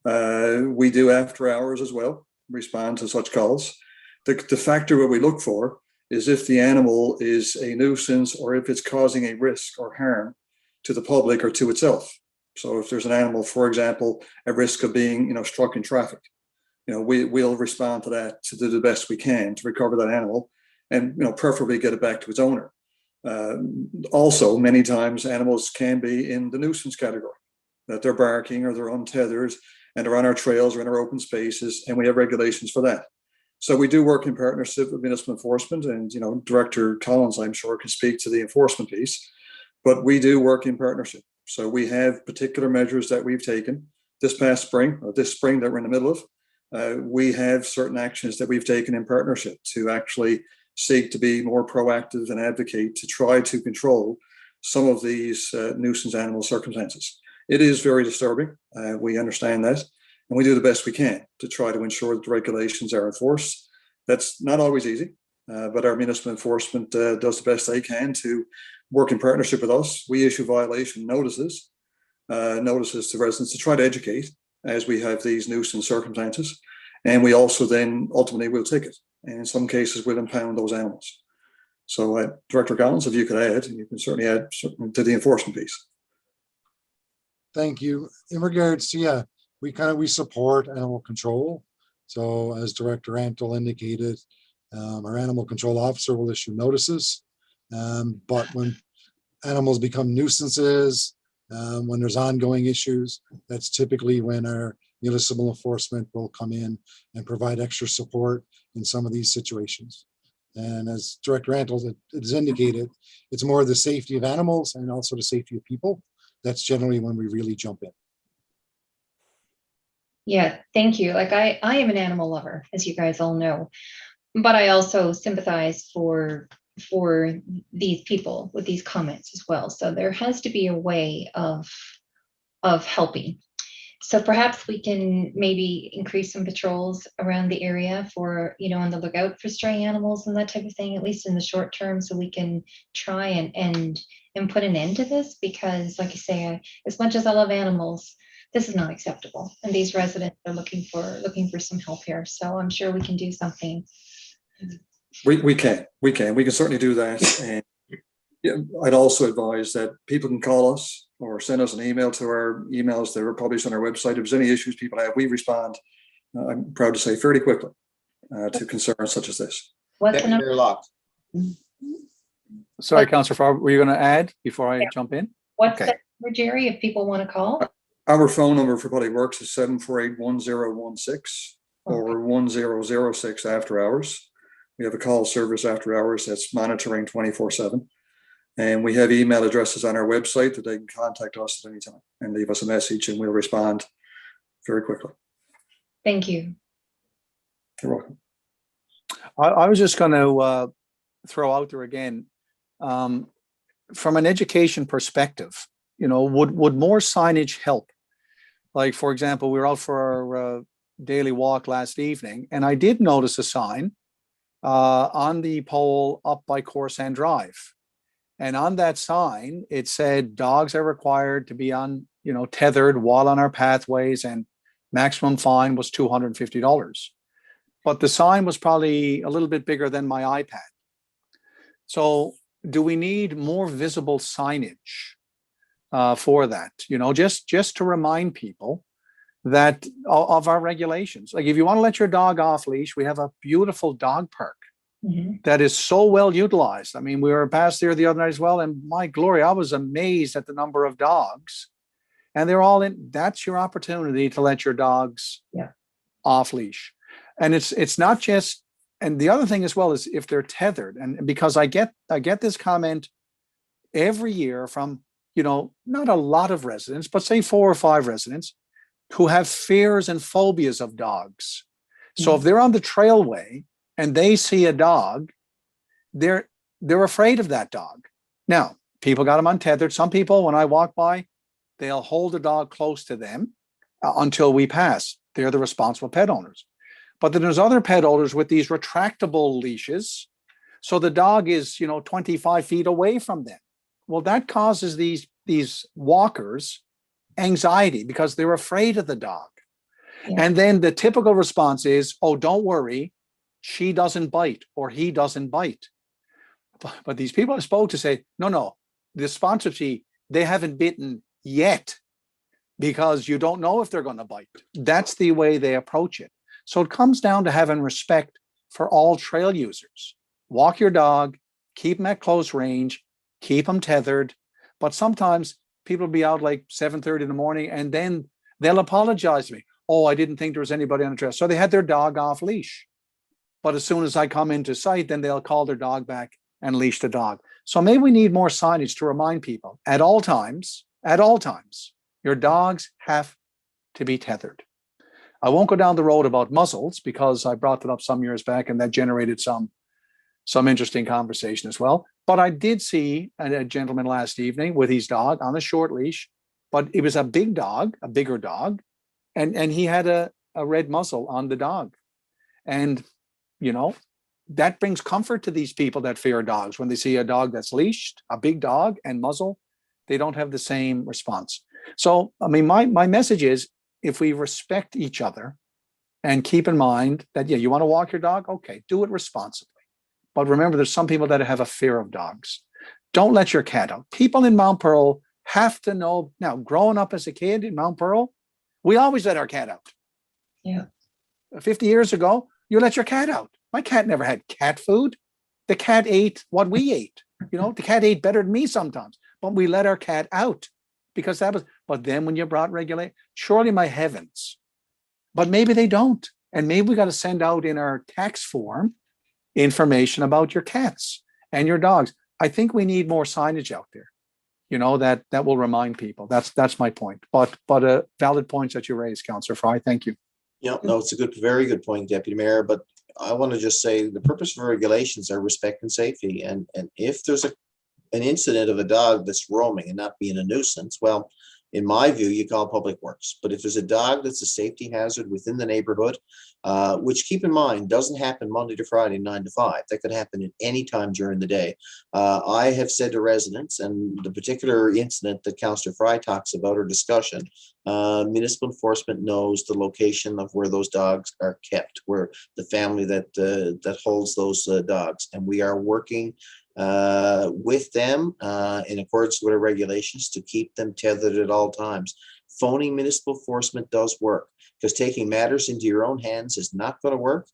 We do after hours as well respond to such calls. The factor what we look for is if the animal is a nuisance or if it's causing a risk or harm to the public or to itself. So if there's an animal, for example, at risk of being struck in traffic, we'll respond to that to do the best we can to recover that animal and preferably get it back to its owner. Also, many times animals can be in the nuisance category, that they're barking or they're untethered and they're on our trails or in our open spaces, and we have regulations for that. So we do work in partnership with municipal enforcement, and Director Collins, I'm sure, can speak to the enforcement piece, but we do work in partnership. So we have particular measures that we've taken this past spring, or this spring that we're in the middle of. We have certain actions that we've taken in partnership to actually seek to be more proactive and advocate to try to control some of these nuisance animal circumstances. It is very disturbing. We understand that. And we do the best we can to try to ensure that the regulations are enforced. That's not always easy, but our municipal enforcement does the best they can to work in partnership with us. We issue violation notices to residents to try to educate as we have these nuisance circumstances. And we also then ultimately will ticket. And in some cases, we'll impound those animals. So Director Collins, if you could add, and you can certainly add to the enforcement piece. Thank you. In regards to, we support animal control. So as Director Antle indicated, our animal control officer will issue notices. But when animals become nuisances, when there's ongoing issues, that's typically when our municipal enforcement will come in and provide extra support in some of these situations. And as Director Antle has indicated, it's more the safety of animals and also the safety of people. That's generally when we really jump in. Yeah, thank you. Like I am an animal lover, as you guys all know, but I also sympathize for these people with these comments as well. So there has to be a way of helping. So perhaps we can maybe increase some patrols around the area for, on the lookout for stray animals and that type of thing, at least in the short term, so we can try and put an end to this. Because like I say, as much as I love animals, this is not acceptable. And these residents are looking for some help here. So I'm sure we can do something. We can certainly do that. And yeah, I'd also advise that people can call us or send us an email to our emails that are published on our website. If there's any issues people have, we respond, I'm proud to say, fairly quickly to concerns such as this. What's the number? You're locked. Sorry, Councillor Farr, were you going to add before I jump in? What's Okay. the number, Jerry, if people want to call? Our phone number for Public Works is 748-1016 or 1006 after hours. We have a call service after hours that's monitoring 24/7. And we have email addresses on our website that they can contact us at any time and leave us a message, and we'll respond very quickly. Thank you. You're welcome. I was just going to throw out there again, from an education perspective, would more signage help? Like, for example, we were out for our daily walk last evening, and I did notice a sign on the pole up by Crescent Drive. And on that sign, it said dogs are required to be tethered while on our pathways, and maximum fine was $250. But the sign was probably a little bit bigger than my iPad. So do we need more visible signage for that? Just to remind people that of our regulations. Like, if you want to let your dog off leash, we have a beautiful dog park that is so well utilized. I mean, we were past there the other night as well, and my glory, I was amazed at the number of dogs, and they're all in. That's your opportunity to let your dogs off leash. And it's not just, and the other thing as well is if they're tethered, and because I get this comment every year from, not a lot of residents, but say 4 or 5 residents who have fears and phobias of dogs. So if they're on the trailway and they see a dog, they're afraid of that dog. Now, people got them untethered. Some people, when I walk by, they'll hold the dog close to them until we pass. They're the responsible pet owners. But then there's other pet owners with these retractable leashes. So the dog is, 25 feet away from them. Well, that causes these walkers anxiety because they're afraid of the dog. Yeah. And then the typical response is, oh, don't worry, she doesn't bite or he doesn't bite. But these people I spoke to say, no, the responsibility, they haven't bitten yet because you don't know if they're going to bite. That's the way they approach it. So it comes down to having respect for all trail users. Walk your dog, keep them at close range, keep them tethered. But sometimes people will be out like 7:30 in the morning and then they'll apologize to me. Oh, I didn't think there was anybody on the trail. So they had their dog off leash. But as soon as I come into sight, then they'll call their dog back and leash the dog. So maybe we need more signage to remind people at all times, your dogs have to be tethered. I won't go down the road about muzzles because I brought that up some years back and that generated some interesting conversation as well. But I did see a gentleman last evening with his dog on a short leash, but it was a big dog, a bigger dog, and he had a red muzzle on the dog. And, that brings comfort to these people that fear dogs. When they see a dog that's leashed, a big dog and muzzle, they don't have the same response. So, I mean, my message is, if we respect each other and keep in mind that, you want to walk your dog, okay, do it responsibly. But remember, there's some people that have a fear of dogs. Don't let your cat out. People in Mount Pearl have to know. Now, growing up as a kid in Mount Pearl, we always let our cat out. Yeah. 50 years ago, you let your cat out. My cat never had cat food. The cat ate what we ate. The cat ate better than me sometimes, but we let our cat out because that was, but then when you brought regulate, surely my heavens, but maybe they don't. And maybe we got to send out in our tax form information about your cats and your dogs. I think we need more signage out there, that will remind people. That's my point. But valid points that you raised, Councillor Fry. Thank you. Yeah, no, it's a very good point, Deputy Mayor. But I want to just say the purpose of regulations are respect and safety. And if there's an incident of a dog that's roaming and not being a nuisance, well, in my view, you call public works. But if there's a dog that's a safety hazard within the neighborhood, which keep in mind doesn't happen Monday to Friday, 9 to 5. That could happen at any time during the day. I have said to residents, and the particular incident that Councillor Fry talks about or discussion, municipal enforcement knows the location of where those dogs are kept, where the family that holds those dogs, and we are working with them in accordance with our regulations to keep them tethered at all times. Phoning municipal enforcement does work, because taking matters into your own hands is not going to work,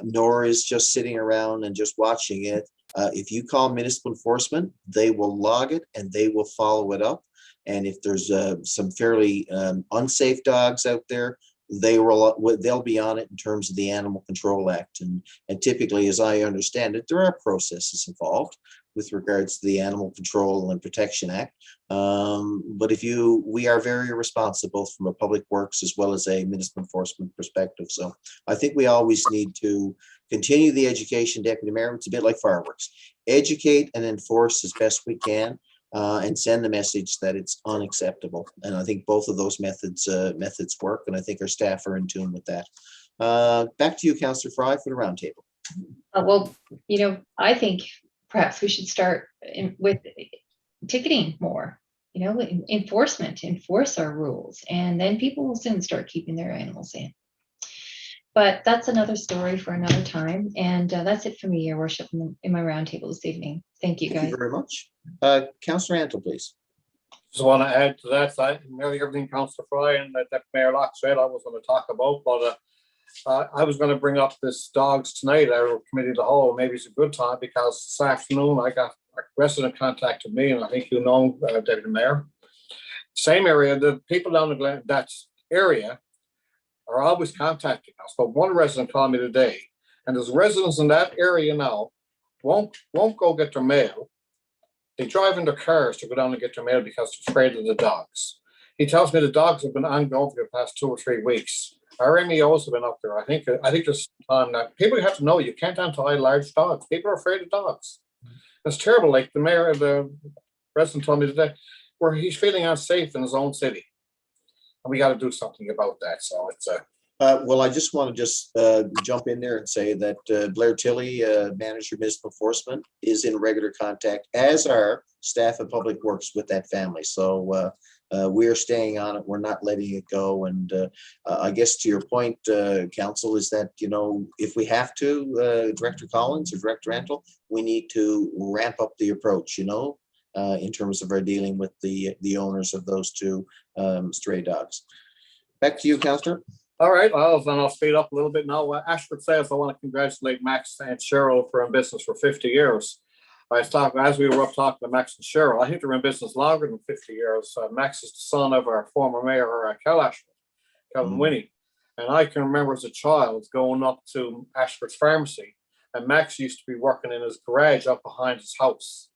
nor is just sitting around and just watching it. If you call municipal enforcement, they will log it and they will follow it up. And if there's some fairly unsafe dogs out there, they'll be on it in terms of the Animal Control Act. And typically, as I understand it, there are processes involved with regards to the Animal Control and Protection Act. But we are very responsible from a public works as well as a municipal enforcement perspective. So I think we always need to continue the education, Deputy Mayor. It's a bit like fireworks. Educate and enforce as best we can. And send the message that it's unacceptable. And I think both of those methods work, and I think our staff are in tune with that. Back to you, Councillor Fry, for the roundtable. Well, I think perhaps we should start with ticketing more, enforce our rules, and then people will soon start keeping their animals in. But that's another story for another time. And that's it for me, Your Worship, in my roundtable this evening. Thank you, guys. Thank you very much. Councillor Antle, please. Just want to add to that, nearly everything Councillor Fry and that Mayor Locke said I was going to talk about, but I was going to bring up this dogs tonight, our committee of the whole. Maybe it's a good time because this afternoon I got a resident contacted me, and I think Deputy Mayor. Same area, the people down in that area are always contacting us. But one resident called me today, and there's residents in that area now won't go get their mail. They drive in their cars to go down and get their mail because they're afraid of the dogs. He tells me the dogs have been ongoing for the past 2 or 3 weeks. Our MEOs have been up there. I think there's time that people have to know you can't untie large dogs. People are afraid of dogs. It's terrible. Like the resident told me today, where he's feeling unsafe in his own city. And we got to do something about that. So it's well, I just want to jump in there and say that Blair Tilley, manager of municipal enforcement, is in regular contact, as are staff of public works, with that family. So we are staying on it. We're not letting it go. And I guess to your point, Council, is that, if we have to, Director Collins or Director Antle, we need to ramp up the approach, in terms of our dealing with the owners of those 2 stray dogs. Back to you, Councillor. all right. Well, then I'll speed up a little bit now. Ashford says I want to congratulate Max and Cheryl for in business for 50 years. I was talking, as we were up talking to Max and Cheryl, I think they're in business longer than 50 years. Max is the son of our former mayor, Kel Ashford, Kelvin Winnie. And I can remember as a child going up to Ashford's pharmacy, and Max used to be working in his garage up behind his house.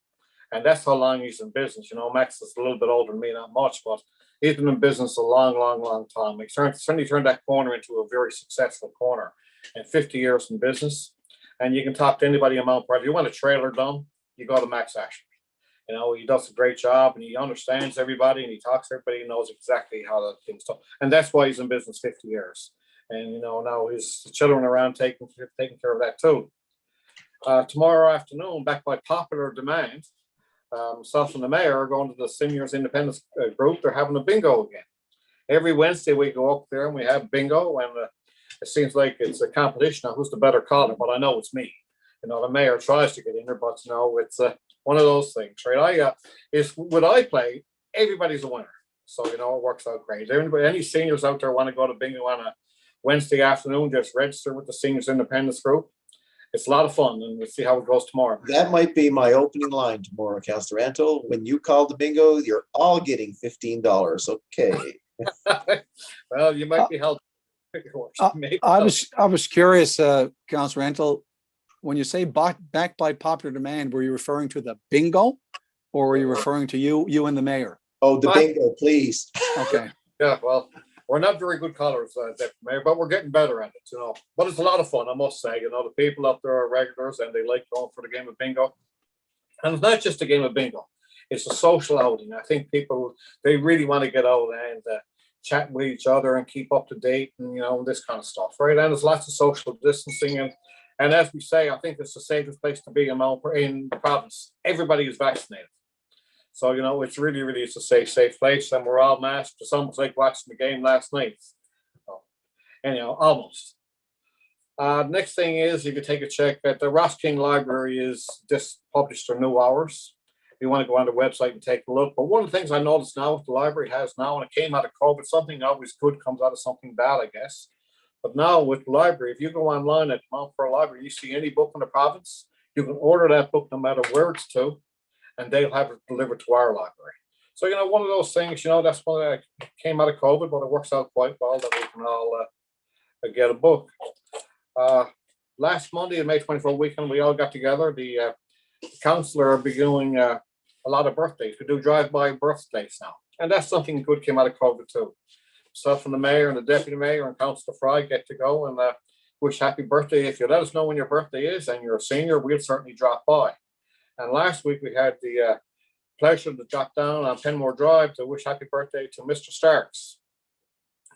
And that's how long he's in business. Max is a little bit older than me, not much, but he's been in business a long, long, long time. He certainly turned that corner into a very successful corner. And 50 years in business. And you can talk to anybody in Mount Pride. If you want a trailer done, you go to Max Ashford. He does a great job, and he understands everybody, and he talks to everybody. He knows exactly how the things done. And that's why he's in business 50 years. And, now his children around taking care of that too. Tomorrow afternoon, back by popular demand, myself and the mayor are going to the Seniors Independence group. They're having a bingo again. Every Wednesday we go up there and we have bingo, and it seems like it's a competition of who's the better caller, but I know it's me. The mayor tries to get in there, but it's one of those things, right? When I play, everybody's a winner. So, it works out great. Any seniors out there want to go to bingo on a Wednesday afternoon, just register with the Seniors Independence group. It's a lot of fun, and we'll see how it goes tomorrow. That might be my opening line tomorrow, Councillor Antle. When you call the bingo, you're all getting $15. Okay. Well, you might be helped. I was curious, Councillor Rental, when you say backed by popular demand, were you referring to the bingo, or were you referring to you and the mayor? Oh, the bingo, please. Okay. Yeah, well, we're not very good callers, Deputy Mayor, but we're getting better at it, you know. But it's a lot of fun, I must say. You know, the people up there are regulars and they like going for the game of bingo. And it's not just a game of bingo, it's a social outing. I think people, they really want to get out and chat with each other and keep up to date and, you know, this kind of stuff, right? And there's lots of social distancing. And as we say, I think it's the safest place to be in the province. Everybody is vaccinated. So, you know, it's really, really, it's a safe place. And we're all masked. It's almost like watching the game last night. So, anyhow, almost. Next thing is, you can take a check at the Ross King Library is just published their new hours. If you want to go on the website and take a look. But one of the things I noticed now, what the library has now, and it came out of COVID, something always good comes out of something bad, I guess. But now with the library, if you go online at Mount Pearl Library, you see any book in the province, you can order that book no matter where it's to, and they'll have it delivered to our library. So, you know, one of those things, you know, that's one that came out of COVID, but it works out quite well that we can all get a book. Last Monday, the May 24th weekend, we all got together. The councillor will be doing a lot of birthdays. We do drive-by birthdays now. And that's something good came out of COVID too. Myself and the mayor and the deputy mayor and Councillor Fry get to go and wish happy birthday. If you let us know when your birthday is and you're a senior, we'll certainly drop by. And last week we had the pleasure to drop down on Penmore Drive to wish happy birthday to Mr. Starks.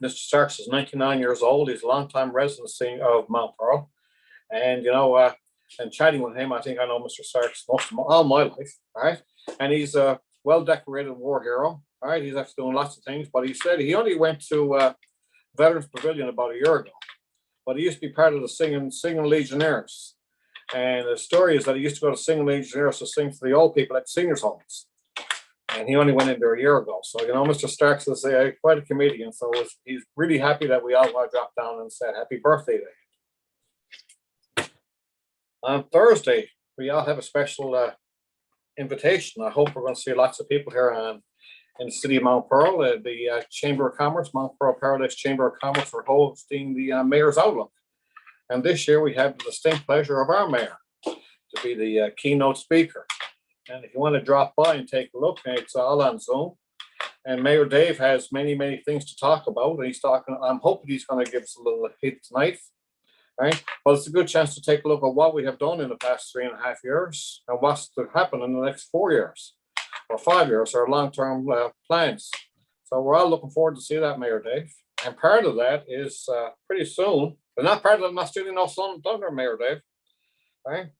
Mr. Starks is 99 years old. He's a longtime resident of Mount Pearl. And, you know, and chatting with him, I think I know Mr. Starks all my life, right? And he's a well-decorated war hero, right? He's actually doing lots of things, but he said he only went to Veterans Pavilion about a year ago, but he used to be part of the singing Legionnaires. And the story is that he used to go to singing Legionnaires to sing for the old people at seniors' homes. And he only went in there a year ago. So, you know, Mr. Starks is quite a comedian. So he's really happy that we all want to drop down and say happy birthday to him. On Thursday, we all have a special invitation. I hope we're going to see lots of people here in the city of Mount Pearl. The Chamber of Commerce, Mount Pearl Paradise Chamber of Commerce, are hosting the Mayor's Outlook. And this year we have the distinct pleasure of our mayor to be the keynote speaker. And if you want to drop by and take a look, it's all on Zoom. And Mayor Dave has many, many things to talk about. And I'm hoping he's going to give us a little hit tonight. Right? But it's a good chance to take a look at what we have done in the past 3.5 years and what's to happen in the next 4 years or 5 years, our long-term plans. So we're all looking forward to see that, Mayor Dave. And part of that is pretty soon, but not part of the not still no sun thunder, Mayor Dave. Right?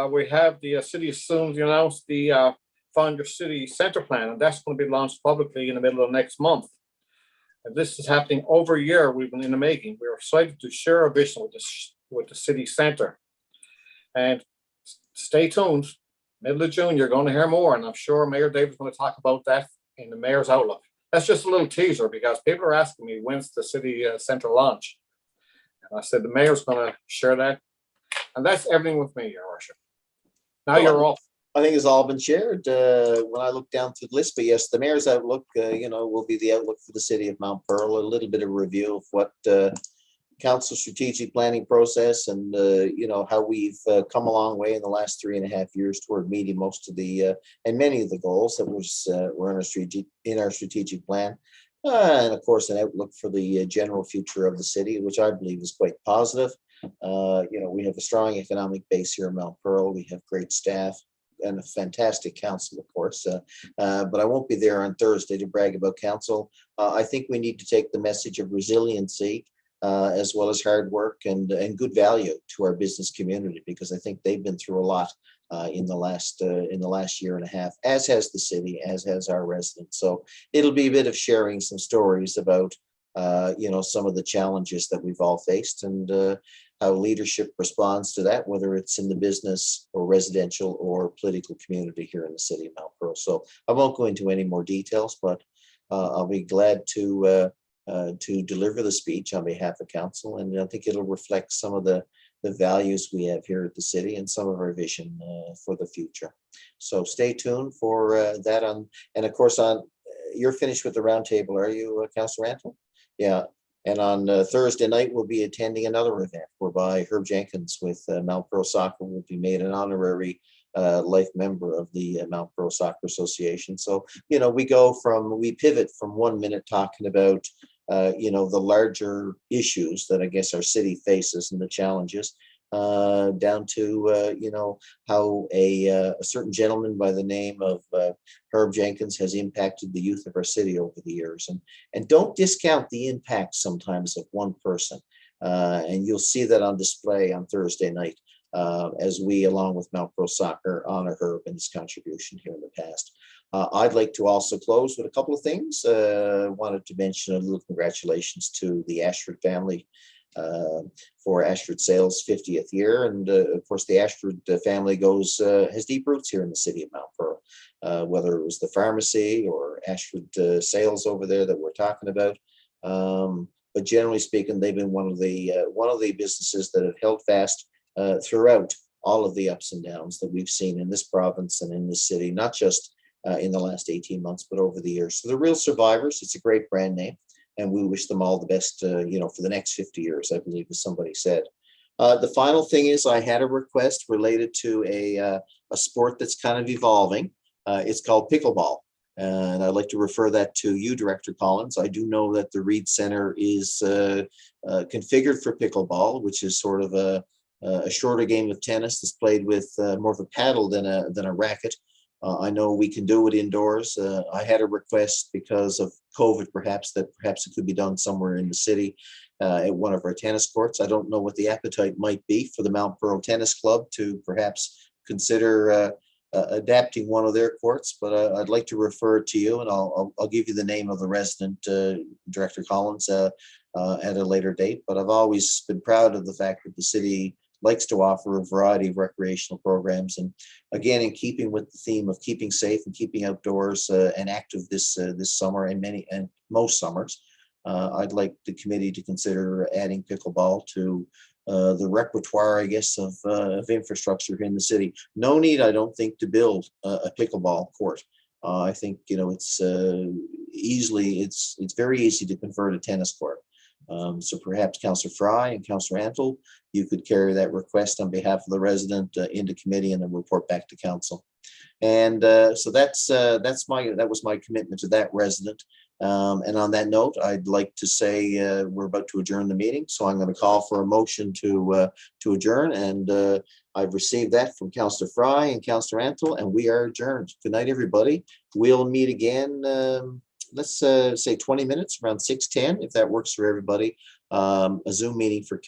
We have the city soon to announce the Find Your City Centre plan, and that's going to be launched publicly in the middle of next month. And this is happening over a year. We've been in the making. We're excited to share our vision with the city centre. And stay tuned. Middle of June, you're going to hear more, and I'm sure Mayor Dave is going to talk about that in the Mayor's Outlook. That's just a little teaser because people are asking me when's the city centre launch. And I said the mayor's going to share that. And that's everything with me, Your Worship. Now you're off. I think it's all been shared when I look down through the list. But yes, the Mayor's Outlook, will be the outlook for the city of Mount Pearl. A little bit of review of what council strategic planning process and how we've come a long way in the last 3.5 years toward meeting most of the and many of the goals that were in our strategic plan. And of course, an outlook for the general future of the city, which I believe is quite positive. We have a strong economic base here in Mount Pearl. We have great staff and a fantastic council, of course. But I won't be there on Thursday to brag about council. I think we need to take the message of resiliency as well as hard work and good value to our business community, because I think they've been through a lot in the last 1.5 years, as has the city, as has our residents. So it'll be a bit of sharing some stories about some of the challenges that we've all faced and how leadership responds to that, whether it's in the business or residential or political community here in the city of Mount Pearl. So I won't go into any more details, but I'll be glad to deliver the speech on behalf of council, and I think it'll reflect some of the values we have here at the city and some of our vision for the future. So stay tuned for that and of course you're finished with the roundtable, are you, Councillor Antle? Yeah. And on Thursday night, we'll be attending another event whereby Herb Jenkins with Mount Pro Soccer will be made an honorary life member of the Mount Pro Soccer Association. So, we pivot from 1 minute talking about, the larger issues that I guess our city faces and the challenges, down to, how a certain gentleman by the name of Herb Jenkins has impacted the youth of our city over the years. And don't discount the impact sometimes of one person. And you'll see that on display on Thursday night as we, along with Mount Pro Soccer, honor Herb and his contribution here in the past. I'd like to also close with a couple of things. Wanted to mention a little congratulations to the Ashford family for Ashford Sales 50th year. And of course, the Ashford family has deep roots here in the city of Mount Pearl, whether it was the pharmacy or Ashford Sales over there that we're talking about. But generally speaking, they've been one of the businesses that have held fast throughout all of the ups and downs that we've seen in this province and in this city, not just in the last 18 months, but over the years. So the real survivors. It's a great brand name. And we wish them all the best, for the next 50 years, I believe, as somebody said. The final thing is I had a request related to a sport that's kind of evolving. It's called pickleball. And I'd like to refer that to you, Director Collins. I do know that the Reed Center is configured for pickleball, which is sort of a shorter game of tennis that's played with more of a paddle than a racket. I know we can do it indoors. I had a request because of COVID, perhaps it could be done somewhere in the city at one of our tennis courts. I don't know what the appetite might be for the Mount Pearl Tennis Club to perhaps consider adapting one of their courts, but I'd like to refer it to you, and I'll give you the name of the resident, Director Collins, at a later date. But I've always been proud of the fact that the city likes to offer a variety of recreational programs. And again, in keeping with the theme of keeping safe and keeping outdoors and active this summer and most summers, I'd like the committee to consider adding pickleball to the repertoire, I guess, of infrastructure in the city. No need, I don't think, to build a pickleball court. I think, it's very easy to convert a tennis court. So perhaps Councillor Fry and Councillor Antle, you could carry that request on behalf of the resident into committee and then report back to council. And so that was my commitment to that resident. And on that note, I'd like to say we're about to adjourn the meeting. So I'm going to call for a motion to adjourn. And I've received that from Councillor Fry and Councillor Antle, and we are adjourned. Good night, everybody. We'll meet again. Let's say 20 minutes, around 6:10, if that works for everybody. A Zoom meeting for